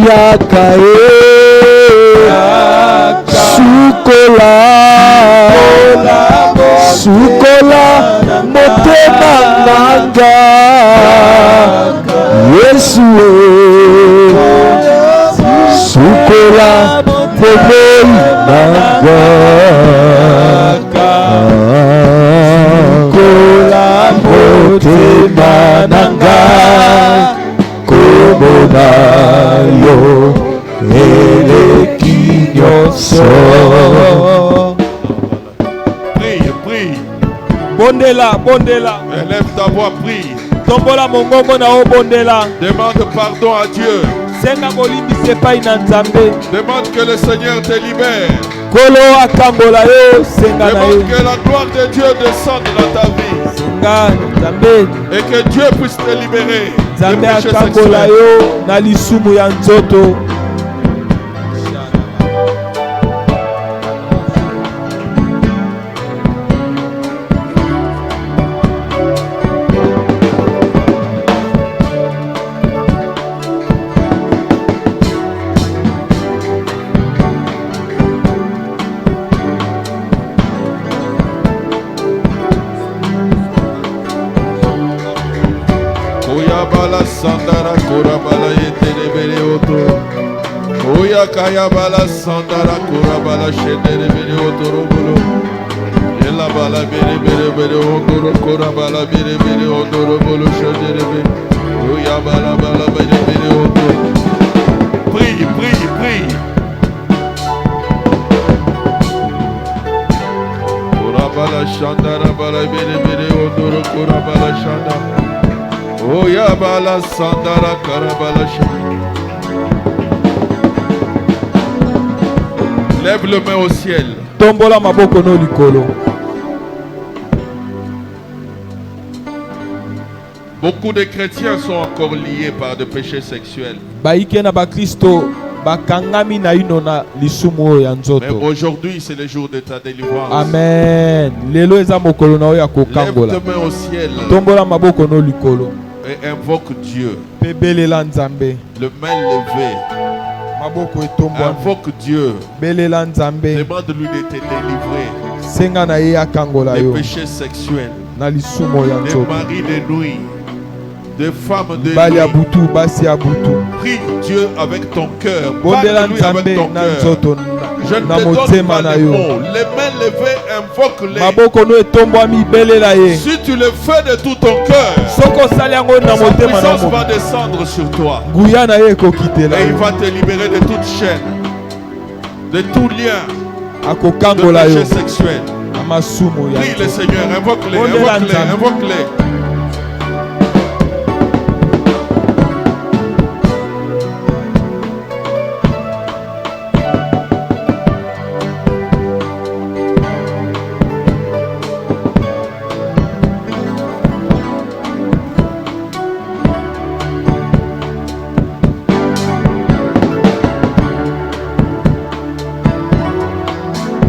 [SPEAKER 3] yaka sukola motema nanga Yesu sukola bomoi nanga sukola motema nanga kombo na yo eleki nyonso.
[SPEAKER 2] Prie.
[SPEAKER 4] Bondela.
[SPEAKER 2] Élève ta voix, prie.
[SPEAKER 4] Tombola mongongo na o bondela.
[SPEAKER 2] Demande pardon à Dieu.
[SPEAKER 4] Senga molindi sepai na Nzambe.
[SPEAKER 2] Demande que le Seigneur te libère.
[SPEAKER 4] Kolo akambola yo senga na yo.
[SPEAKER 2] Demande que la gloire de Dieu descende dans ta vie.
[SPEAKER 4] Senga Nzambe.
[SPEAKER 2] Et que Dieu puisse te libérer.
[SPEAKER 4] Nzambe akambola yo na lisumu ya nzoto.
[SPEAKER 2] Sandara Korabala Yetelebele Oto Oya Kayabala Sandara Korabala Shedelebele Otorobolo Ela Bala Bele Bele Bele Ondoro Korabala Bele Bele Ondorobolo Shedelebe Oya Bala Bala Bele Bele Oto. Prie. bala shanda bala bere bere ondoro kora bala shanda. Oya bala sandara kara bala shanda. Lève le main au ciel.
[SPEAKER 4] Tombola maboko no likolo.
[SPEAKER 2] Beaucoup de chrétiens sont encore liés par des péchés sexuels.
[SPEAKER 4] Baike na ba Kristo bakangami na ino na lisumu ya
[SPEAKER 2] Mais
[SPEAKER 4] nzoto.
[SPEAKER 2] aujourd'hui, c'est le jour de ta délivrance.
[SPEAKER 4] Amen. Lelo eza mokolo na oya
[SPEAKER 2] Lève
[SPEAKER 4] kokangola.
[SPEAKER 2] tes mains au ciel
[SPEAKER 4] Tombola maboko no likolo.
[SPEAKER 2] et invoque Dieu.
[SPEAKER 4] Pebelela nzambe.
[SPEAKER 2] Le main levée.
[SPEAKER 4] Maboko etombwa.
[SPEAKER 2] Invoque Dieu.
[SPEAKER 4] Belela nzambe.
[SPEAKER 2] Demande-lui de te délivrer
[SPEAKER 4] Senga na ye akangola
[SPEAKER 2] des
[SPEAKER 4] yo.
[SPEAKER 2] péchés sexuels,
[SPEAKER 4] Na lisumu ya
[SPEAKER 2] des
[SPEAKER 4] nzoto.
[SPEAKER 2] maris de nuit, des femmes de
[SPEAKER 4] Bali ya
[SPEAKER 2] nuit.
[SPEAKER 4] butu, basi ya butu.
[SPEAKER 2] Prie Dieu avec ton cœur.
[SPEAKER 4] Bondela
[SPEAKER 2] Parle-lui avec
[SPEAKER 4] nzambe
[SPEAKER 2] ton
[SPEAKER 4] na
[SPEAKER 2] cœur.
[SPEAKER 4] nzoto
[SPEAKER 2] Je ne
[SPEAKER 4] na
[SPEAKER 2] te donne
[SPEAKER 4] motema
[SPEAKER 2] pas
[SPEAKER 4] na
[SPEAKER 2] les
[SPEAKER 4] yo.
[SPEAKER 2] mots. Les mains levées, invoque-les.
[SPEAKER 4] Maboko no etombwami belela ye.
[SPEAKER 2] Si tu le fais de tout ton cœur,
[SPEAKER 4] Soko osali yango na
[SPEAKER 2] sa
[SPEAKER 4] motema na
[SPEAKER 2] puissance
[SPEAKER 4] mo.
[SPEAKER 2] va descendre sur toi.
[SPEAKER 4] Nguya na ye ekokitela
[SPEAKER 2] Et il
[SPEAKER 4] yo.
[SPEAKER 2] va te libérer de toute chaîne, de tout lien, de
[SPEAKER 4] Akokangola yo.
[SPEAKER 2] péché sexuel.
[SPEAKER 4] Na masumu ya
[SPEAKER 2] Prie le
[SPEAKER 4] nzoto.
[SPEAKER 2] Seigneur, invoque-les,
[SPEAKER 4] Bondela
[SPEAKER 2] invoque-les,
[SPEAKER 4] nzambe.
[SPEAKER 2] invoque-les.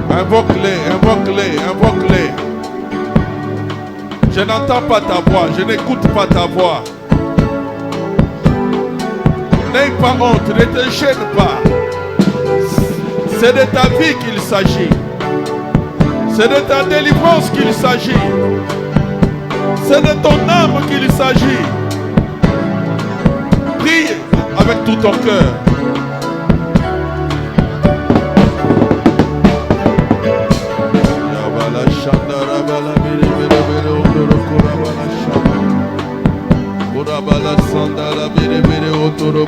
[SPEAKER 2] Invoque-les, invoque-les, invoque-les. Je n'entends pas ta voix, je n'écoute pas ta voix. N'aie pas honte, ne te gêne pas. C'est de ta vie qu'il s'agit. C'est de ta délivrance qu'il s'agit. C'est de ton âme qu'il s'agit. Prie avec tout ton cœur.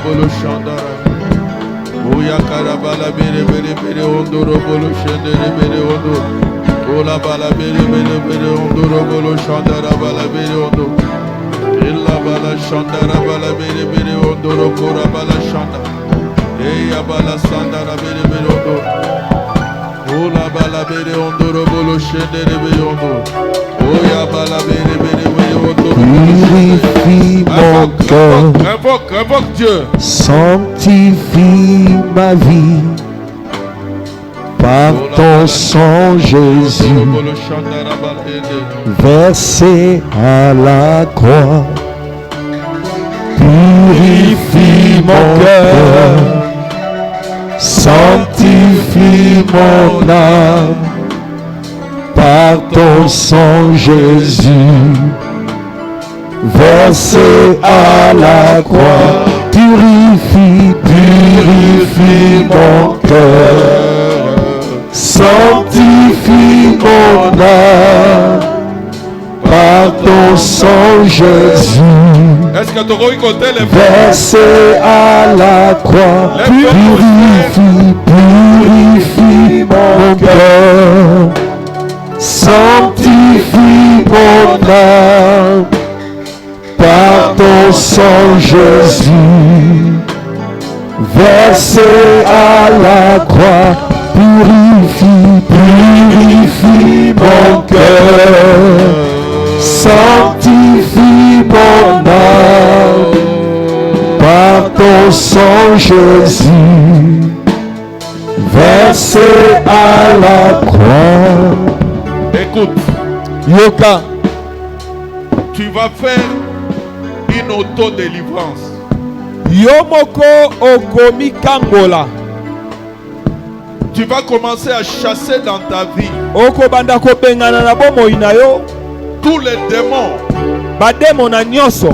[SPEAKER 2] Bolo Shandara, Oya Karabala Bere Bere Bere Ondoro Bolo Shendere Bere Ondo, Ola Bala Bere Bere Bere Ondoro Bolo Shandara Bala Bere Ondo, Illa Bala Shandara Bala Bere Bere Ondoro Kora Bala Shanda, Eya Bala Sandara Bere Bere Ondo, Ola Bala Bere Ondoro Bolo Shendere Bere Ondo, Oya Bala Bere Bere Bere Ondoro.
[SPEAKER 3] Purifie mon cœur,
[SPEAKER 2] Invoque Dieu.
[SPEAKER 3] sanctifie ma vie par ton sang Jésus, versé à la croix. Purifie mon cœur, sanctifie mon âme par ton sang Jésus, versé à la croix. Purifie, purifie mon cœur, sanctifie mon âme par ton sang Jésus,
[SPEAKER 2] Est-ce que tu as écouté les
[SPEAKER 3] versé à la croix. Purifie, purifie mon cœur, sanctifie mon âme par ton sang Jésus, versé à la croix. Purifie, purifie mon cœur, sanctifie mon âme par ton sang Jésus, versé à la croix.
[SPEAKER 2] Écoute,
[SPEAKER 4] Yoka.
[SPEAKER 2] tu vas faire une auto-délivrance.
[SPEAKER 4] Yomoko okomi kangola.
[SPEAKER 2] Tu vas commencer à chasser dans ta vie
[SPEAKER 4] Okobanda kobengana na bomoi na yo.
[SPEAKER 2] tous les démons
[SPEAKER 4] Bademo na nyonso.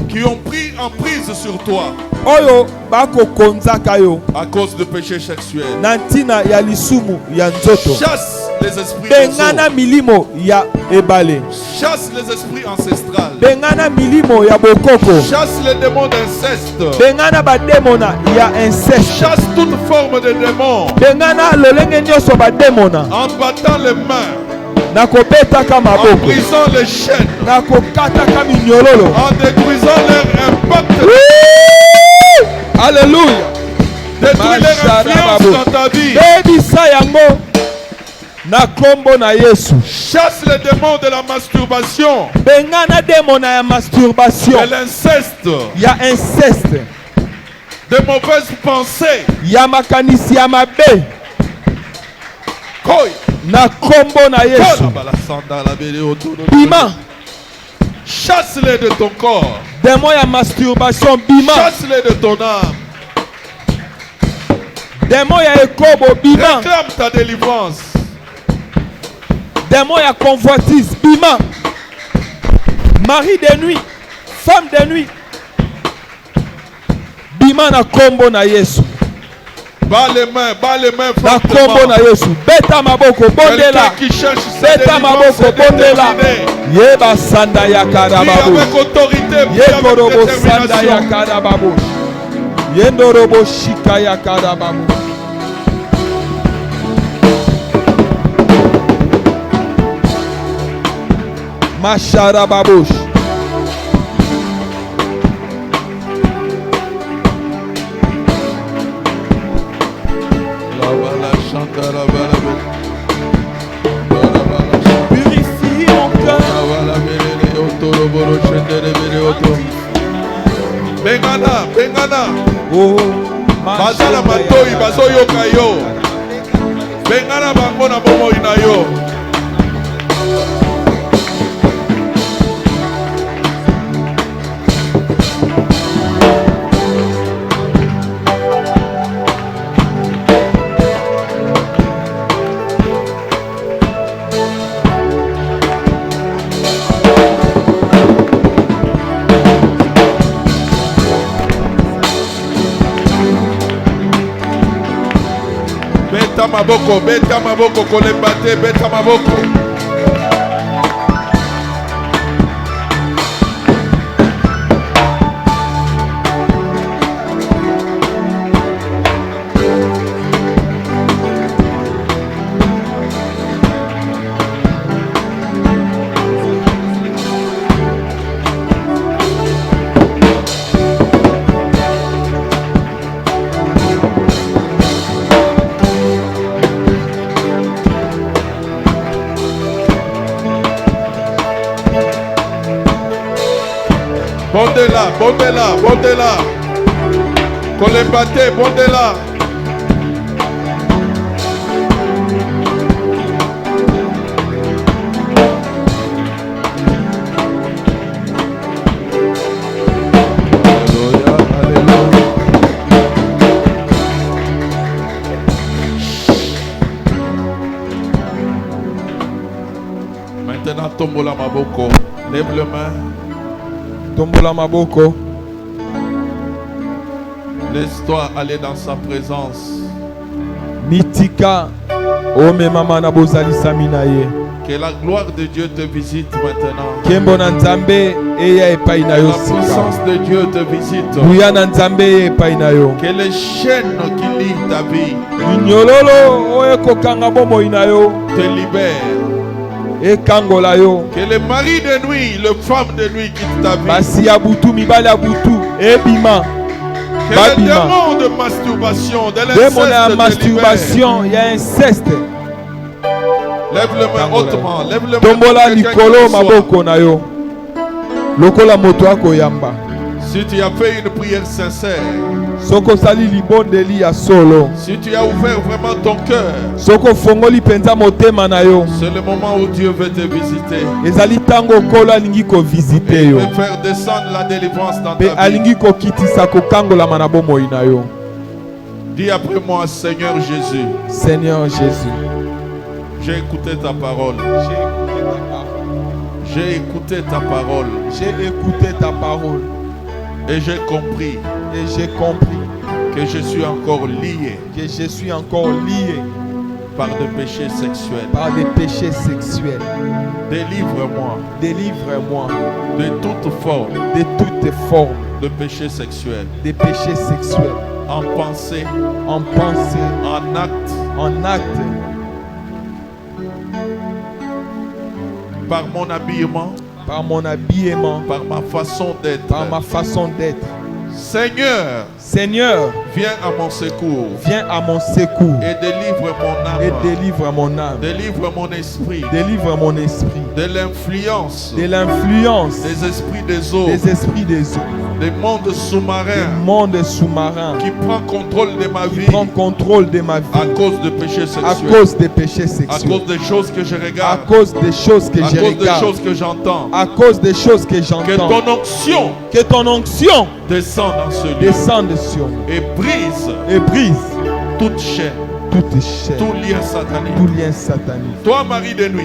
[SPEAKER 2] qui ont pris en prise sur toi
[SPEAKER 4] Oyo bakokonzaka yo.
[SPEAKER 2] à cause de péchés sexuels.
[SPEAKER 4] Na ntina ya lisumu ya nzoto.
[SPEAKER 2] Chasse les esprits des
[SPEAKER 4] Bengana
[SPEAKER 2] eaux.
[SPEAKER 4] milimo ya ebale.
[SPEAKER 2] Chasse les esprits ancestrales.
[SPEAKER 4] Bengana milimo ya bokoko.
[SPEAKER 2] Chasse les démons d'inceste.
[SPEAKER 4] Bengana bademona ya inceste.
[SPEAKER 2] Chasse toute forme de démon
[SPEAKER 4] Bengana lolenge nyonso bademona.
[SPEAKER 2] en battant les mains
[SPEAKER 4] nakobetaka
[SPEAKER 2] en
[SPEAKER 4] maboko,
[SPEAKER 2] brisant les chaînes,
[SPEAKER 4] nakokataka minyololo.
[SPEAKER 2] en détruisant leur impact,
[SPEAKER 4] Alléluia.
[SPEAKER 2] détruis leur influence dans ta vie.
[SPEAKER 4] Bebisa yango na kombo na Yesu.
[SPEAKER 2] Chasse les démons de la masturbation,
[SPEAKER 4] Bengana demona ya masturbation,
[SPEAKER 2] de l'inceste,
[SPEAKER 4] ya inceste,
[SPEAKER 2] de mauvaises pensées.
[SPEAKER 4] ya makanisi ya mabe
[SPEAKER 2] Koi.
[SPEAKER 4] na kombo na Yesu. Bima,
[SPEAKER 2] Chasse-les de ton corps.
[SPEAKER 4] démon ya masturbation bima,
[SPEAKER 2] Chasse-les de ton âme.
[SPEAKER 4] démon ya ekobo bima,
[SPEAKER 2] Réclame ta délivrance.
[SPEAKER 4] démon ya convoitise bima, mari de nuit, femme de nuit, bima na kombo na Yesu,
[SPEAKER 2] Bas les mains
[SPEAKER 4] na kombo na
[SPEAKER 2] fortement.
[SPEAKER 4] Yesu. Beta maboko bondela,
[SPEAKER 2] Quelqu'un qui cherche sa
[SPEAKER 4] beta
[SPEAKER 2] délivrance
[SPEAKER 4] maboko
[SPEAKER 2] est
[SPEAKER 4] bondela,
[SPEAKER 2] déterminé.
[SPEAKER 4] yeba sanda ya
[SPEAKER 2] Prie
[SPEAKER 4] karababu,
[SPEAKER 2] avec autorité, prie
[SPEAKER 4] yekorobo
[SPEAKER 2] avec
[SPEAKER 4] sanda ya
[SPEAKER 2] détermination.
[SPEAKER 4] karababu, yendorobo shika ya karababu. Masharababush. Purifie mon cœur.
[SPEAKER 2] Bengana.
[SPEAKER 4] Oh,
[SPEAKER 2] Bazala matoi bazoyoka yo. Bengana bango na bomoi na yo. Beta maboko, kolembate, beta maboko. Bondela. Kolembate, bondela. Maintenant, tombola maboko. Lève le main.
[SPEAKER 4] tombola maboko.
[SPEAKER 2] Laisse-toi aller dans sa présence.
[SPEAKER 4] Mitika ome mama na bozalisami na ye.
[SPEAKER 2] Que la gloire de Dieu te visite maintenant.
[SPEAKER 4] Kembo na Nzambe eya epai na
[SPEAKER 2] Que
[SPEAKER 4] yo
[SPEAKER 2] la
[SPEAKER 4] sika.
[SPEAKER 2] puissance de Dieu te visite.
[SPEAKER 4] Buya na Nzambe eya epai na yo.
[SPEAKER 2] Que les chaînes qui lient ta vie
[SPEAKER 4] Minyololo oyo ekokanga bomoi na yo
[SPEAKER 2] te libèrent.
[SPEAKER 4] ekangola yo.
[SPEAKER 2] Que les maris de nuit, les femmes de nuit quittent ta vie.
[SPEAKER 4] Basi ya butu mibali ya butu ebima.
[SPEAKER 2] Que les
[SPEAKER 4] Babima.
[SPEAKER 2] démons de masturbation, de
[SPEAKER 4] Démon ya
[SPEAKER 2] l'inceste te libèrent.
[SPEAKER 4] masturbation ya inceste.
[SPEAKER 2] Lève le main hautement. Lève le main.
[SPEAKER 4] Tombola
[SPEAKER 2] pour quelqu'un
[SPEAKER 4] likolo
[SPEAKER 2] qui reçoit.
[SPEAKER 4] maboko na yo. Lokola moto akoyamba.
[SPEAKER 2] Si tu as fait une prière sincère,
[SPEAKER 4] Soko sali libondeli ya solo.
[SPEAKER 2] si tu as ouvert vraiment ton cœur,
[SPEAKER 4] Soko fongoli penza motema na yo.
[SPEAKER 2] c'est le moment où Dieu veut te visiter.
[SPEAKER 4] Ezali tango kolo alingi ko visite
[SPEAKER 2] Et il
[SPEAKER 4] yo.
[SPEAKER 2] veut faire descendre la délivrance dans
[SPEAKER 4] Pe
[SPEAKER 2] ta vie.
[SPEAKER 4] alingi ko kitisa ko kangola na bomoi na yo.
[SPEAKER 2] Dis après moi, Seigneur Jésus,
[SPEAKER 4] Seigneur Jésus.
[SPEAKER 2] j'ai écouté ta parole. J'ai écouté ta parole
[SPEAKER 4] J'ai écouté ta parole
[SPEAKER 2] et j'ai compris
[SPEAKER 4] et j'ai compris
[SPEAKER 2] que je suis encore lié
[SPEAKER 4] que je suis encore lié
[SPEAKER 2] par des péchés sexuels.
[SPEAKER 4] par des péchés sexuels.
[SPEAKER 2] Délivre-moi
[SPEAKER 4] Délivre-moi
[SPEAKER 2] de toute forme
[SPEAKER 4] de toutes formes
[SPEAKER 2] de péchés sexuels,
[SPEAKER 4] de péchés sexuels,
[SPEAKER 2] en pensée,
[SPEAKER 4] en pensée,
[SPEAKER 2] en acte
[SPEAKER 4] en acte
[SPEAKER 2] par mon habillement,
[SPEAKER 1] par mon habillement,
[SPEAKER 2] par ma façon d'être.
[SPEAKER 1] par ma façon d'être.
[SPEAKER 2] Seigneur,
[SPEAKER 1] Seigneur,
[SPEAKER 2] viens à mon secours
[SPEAKER 1] viens à mon secours
[SPEAKER 2] et délivre mon âme,
[SPEAKER 1] et délivre mon âme,
[SPEAKER 2] délivre mon esprit
[SPEAKER 1] délivre mon esprit
[SPEAKER 2] de l'influence
[SPEAKER 1] de l'influence
[SPEAKER 2] des esprits des eaux,
[SPEAKER 1] des esprits des eaux,
[SPEAKER 2] des mondes
[SPEAKER 1] du
[SPEAKER 2] sous-marins
[SPEAKER 1] monde sous-marin
[SPEAKER 2] qui prend contrôle de ma vie
[SPEAKER 1] qui prend contrôle de ma vie
[SPEAKER 2] à cause de péchés
[SPEAKER 1] à
[SPEAKER 2] sexuels,
[SPEAKER 1] cause des péchés
[SPEAKER 2] à
[SPEAKER 1] sexuels,
[SPEAKER 2] cause des choses que je
[SPEAKER 1] à
[SPEAKER 2] regarde,
[SPEAKER 1] cause des choses que
[SPEAKER 2] à
[SPEAKER 1] je
[SPEAKER 2] cause des
[SPEAKER 1] regarde,
[SPEAKER 2] choses que j'entends.
[SPEAKER 1] à cause des choses que
[SPEAKER 2] Que
[SPEAKER 1] j'entends.
[SPEAKER 2] ton onction
[SPEAKER 1] Que ton onction
[SPEAKER 2] descende dans ce lieu
[SPEAKER 1] descende sur nous
[SPEAKER 2] et brise
[SPEAKER 1] et brise
[SPEAKER 2] toute chaîne,
[SPEAKER 1] toutes les chaînes,
[SPEAKER 2] tout lien satanique.
[SPEAKER 1] tout lien satanique.
[SPEAKER 2] Toi, Marie de nuit,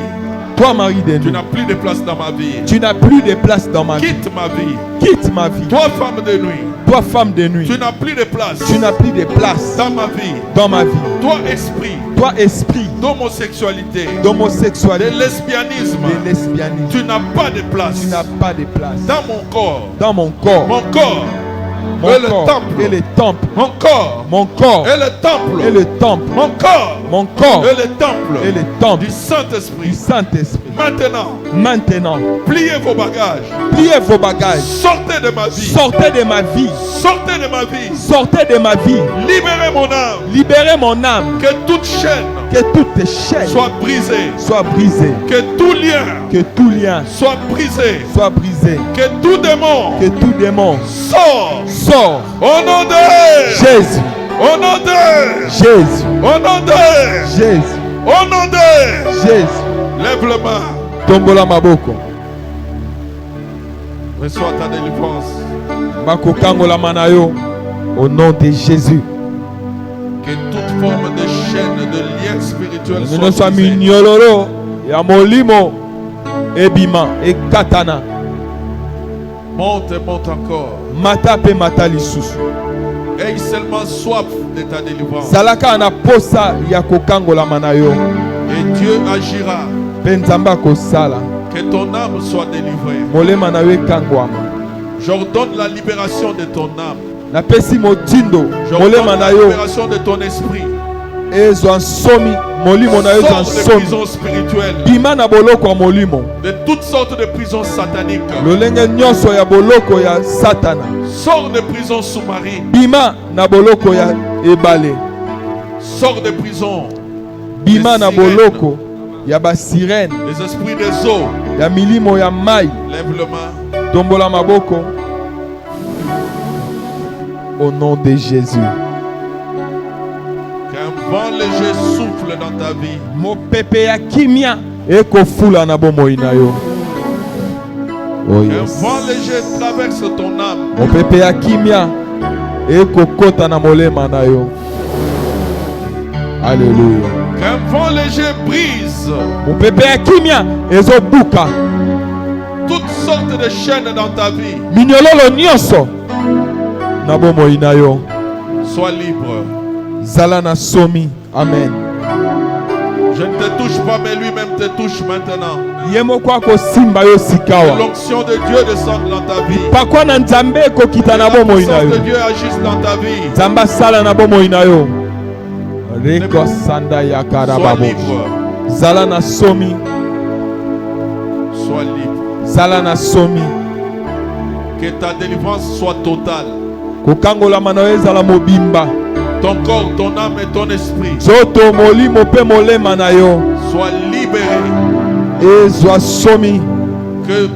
[SPEAKER 1] Toi, Marie de
[SPEAKER 2] tu
[SPEAKER 1] nuit,
[SPEAKER 2] n'as plus de place dans ma vie.
[SPEAKER 1] tu n'as plus de place dans ma vie.
[SPEAKER 2] Quitte ma vie.
[SPEAKER 1] Quitte ma vie.
[SPEAKER 2] Toi, femme de nuit,
[SPEAKER 1] Toi, femme de nuit,
[SPEAKER 2] tu n'as plus de place
[SPEAKER 1] tu n'as plus de place
[SPEAKER 2] dans ma vie.
[SPEAKER 1] dans ma vie.
[SPEAKER 2] Toi, esprit
[SPEAKER 1] Toi, esprit
[SPEAKER 2] d'homosexualité, de
[SPEAKER 1] d'homosexualité,
[SPEAKER 2] lesbianisme,
[SPEAKER 1] de lesbianisme,
[SPEAKER 2] tu n'as pas de place
[SPEAKER 1] tu n'as pas de place
[SPEAKER 2] dans mon corps.
[SPEAKER 1] dans mon corps.
[SPEAKER 2] Mon corps
[SPEAKER 1] Mon
[SPEAKER 2] est le
[SPEAKER 1] corps
[SPEAKER 2] temple.
[SPEAKER 1] et le temple.
[SPEAKER 2] Mon corps
[SPEAKER 1] Mon corps
[SPEAKER 2] est le temple.
[SPEAKER 1] et le temple.
[SPEAKER 2] Mon corps
[SPEAKER 1] Mon corps
[SPEAKER 2] est le temple
[SPEAKER 1] et le temple
[SPEAKER 2] du Saint-Esprit.
[SPEAKER 1] du Saint-Esprit.
[SPEAKER 2] Maintenant,
[SPEAKER 1] Maintenant,
[SPEAKER 2] pliez vos bagages.
[SPEAKER 1] pliez vos bagages.
[SPEAKER 2] Sortez de ma vie.
[SPEAKER 1] Sortez de ma vie.
[SPEAKER 2] Sortez de ma vie.
[SPEAKER 1] Sortez de ma vie.
[SPEAKER 2] Libérez mon âme.
[SPEAKER 1] Libérez mon âme.
[SPEAKER 2] Que toute chaîne
[SPEAKER 1] Que toutes tes chaînes
[SPEAKER 2] soit brisée.
[SPEAKER 1] soient brisées.
[SPEAKER 2] Que tout lien
[SPEAKER 1] Que tout lien
[SPEAKER 2] soit brisé.
[SPEAKER 1] soit brisé.
[SPEAKER 2] Que tout démon
[SPEAKER 1] Que tout démon
[SPEAKER 2] sort.
[SPEAKER 1] sort.
[SPEAKER 2] Au nom de
[SPEAKER 1] Jésus.
[SPEAKER 2] Au nom de
[SPEAKER 1] Jésus.
[SPEAKER 2] Au nom de
[SPEAKER 1] Jésus.
[SPEAKER 2] Au nom de
[SPEAKER 1] Jésus.
[SPEAKER 2] Lève le main.
[SPEAKER 1] Tombola maboko.
[SPEAKER 2] Reçois ta délivrance.
[SPEAKER 1] Makokangola manayo. Au nom de Jésus.
[SPEAKER 2] Que toute forme de chaîne, de lien spirituel
[SPEAKER 1] Nous
[SPEAKER 2] soit
[SPEAKER 1] sommes
[SPEAKER 2] brisée.
[SPEAKER 1] mignoloro. Ya molimo. Ebima. Et katana.
[SPEAKER 2] Monte et monte encore.
[SPEAKER 1] Mata pe mata lisusu.
[SPEAKER 2] Aie seulement soif de ta délivrance.
[SPEAKER 1] Zalaka na posa ya kokangola manayo.
[SPEAKER 2] Et Dieu agira.
[SPEAKER 1] Pe nzambe akosala.
[SPEAKER 2] Que ton âme soit délivrée.
[SPEAKER 1] Molema na yo ekangwama.
[SPEAKER 2] J'ordonne la libération de ton âme.
[SPEAKER 1] Napesi motindo.
[SPEAKER 2] J'ordonne
[SPEAKER 1] Molema na
[SPEAKER 2] la
[SPEAKER 1] yo
[SPEAKER 2] libération de ton esprit.
[SPEAKER 1] ezwa nsomi. Molimo na yo ezwa
[SPEAKER 2] Sors de
[SPEAKER 1] nsomi.
[SPEAKER 2] prisons spirituelles.
[SPEAKER 1] Bima na boloko ya molimo.
[SPEAKER 2] De toutes sortes de prisons sataniques.
[SPEAKER 1] Lolenge nyonso ya boloko ya satana.
[SPEAKER 2] Sors de prisons sous-marines.
[SPEAKER 1] Bima na boloko ya ebale.
[SPEAKER 2] Sors de prisons.
[SPEAKER 1] Bima na
[SPEAKER 2] sirènes.
[SPEAKER 1] boloko ya basirene.
[SPEAKER 2] Les esprits des eaux.
[SPEAKER 1] Ya milimo ya mai.
[SPEAKER 2] Lève le main.
[SPEAKER 1] Tombola maboko. Au nom de Jésus.
[SPEAKER 2] Qu'un vent léger souffle dans ta vie.
[SPEAKER 1] Mopepe ya kimia ekofula na bomoi na yo. Oh
[SPEAKER 2] Qu'un
[SPEAKER 1] yes.
[SPEAKER 2] vent léger traverse ton âme.
[SPEAKER 1] Mopepe ya kimia ekokota na molema na yo. Alléluia.
[SPEAKER 2] Qu'un vent léger brise
[SPEAKER 1] Mopepe ya kimia ezobuka
[SPEAKER 2] toutes sortes de chaînes dans ta vie.
[SPEAKER 1] minyololo nyonso na bomoi na yo.
[SPEAKER 2] Sois libre.
[SPEAKER 1] Zala na somi. Amen.
[SPEAKER 2] Je ne te touche pas, mais lui-même te touche maintenant.
[SPEAKER 1] Ye moko akosimba yo
[SPEAKER 2] Que
[SPEAKER 1] sikawa.
[SPEAKER 2] l'onction de Dieu descende dans ta vie.
[SPEAKER 1] Pakwa na nzambe ekokita na
[SPEAKER 2] Que la
[SPEAKER 1] bomoi na
[SPEAKER 2] puissance de
[SPEAKER 1] yo.
[SPEAKER 2] Dieu agisse dans ta vie.
[SPEAKER 1] Nzambe asala na bomoi na yo. Reko sanda ya
[SPEAKER 2] Sois
[SPEAKER 1] karababo.
[SPEAKER 2] libre.
[SPEAKER 1] Zala na somi.
[SPEAKER 2] Sois libre.
[SPEAKER 1] Zala na somi.
[SPEAKER 2] Que ta délivrance soit totale.
[SPEAKER 1] Kokangolama na yo ezala mobimba.
[SPEAKER 2] Ton corps, ton âme et ton esprit
[SPEAKER 1] Zoto molimo mpe molema na yo
[SPEAKER 2] soient libérés.
[SPEAKER 1] ezwa somi.
[SPEAKER 2] Que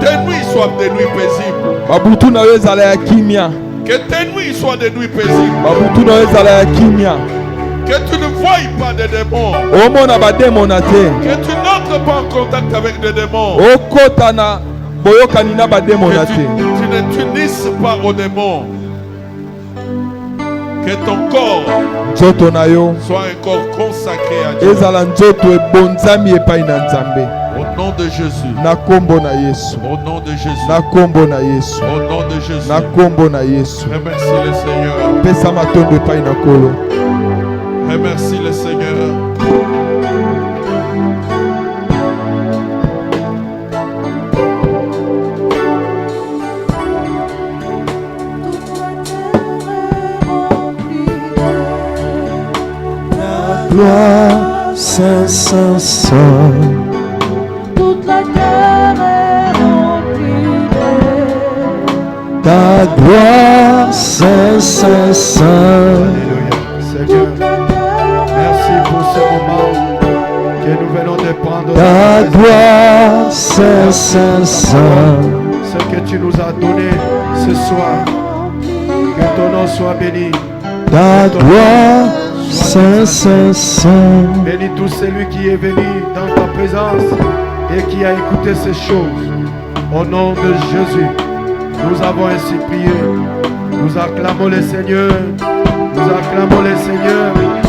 [SPEAKER 2] tes nuits soient des nuits paisibles.
[SPEAKER 1] Babutu na yo ezala ya kimia.
[SPEAKER 2] Que tes nuits soient des nuits paisibles.
[SPEAKER 1] Babutu na yo ezala ya kimia.
[SPEAKER 2] Que tu ne voies pas des démons.
[SPEAKER 1] Omona bademona te.
[SPEAKER 2] Que tu n'entres pas en contact avec des démons.
[SPEAKER 1] Okota na boyokani na bademona
[SPEAKER 2] Que
[SPEAKER 1] te.
[SPEAKER 2] tu ne t'unisses pas aux démons. Que ton corps
[SPEAKER 1] Nzoto na yo
[SPEAKER 2] soit un corps consacré à Dieu.
[SPEAKER 1] ezala nzoto ebonzami epai na Nzambe.
[SPEAKER 2] Au nom de Jésus.
[SPEAKER 1] Na kombo na Yesu.
[SPEAKER 2] Au nom de Jésus.
[SPEAKER 1] Na kombo na Yesu.
[SPEAKER 2] Au nom de Jésus.
[SPEAKER 1] Na kombo na Yesu.
[SPEAKER 2] Remercie le Seigneur.
[SPEAKER 1] Pesa matondo epai na kolo.
[SPEAKER 2] Remercie le Seigneur.
[SPEAKER 3] Gloire, Saint, Saint, Saint. Ta gloire, Saint, Saint, Saint.
[SPEAKER 5] Alléluia. Seigneur, merci pour ce moment que nous venons de prendre.
[SPEAKER 3] Ta gloire, Saint, Saint, Saint.
[SPEAKER 5] Ce que tu nous as donné ce soir. Que ton nom soit béni.
[SPEAKER 3] Ta gloire, Saint, Saint, Saint.
[SPEAKER 5] Bénis tout celui qui est venu dans ta présence et qui a écouté ces choses. Au nom de Jésus, nous avons ainsi prié. Nous acclamons le Seigneur. Nous acclamons le Seigneur.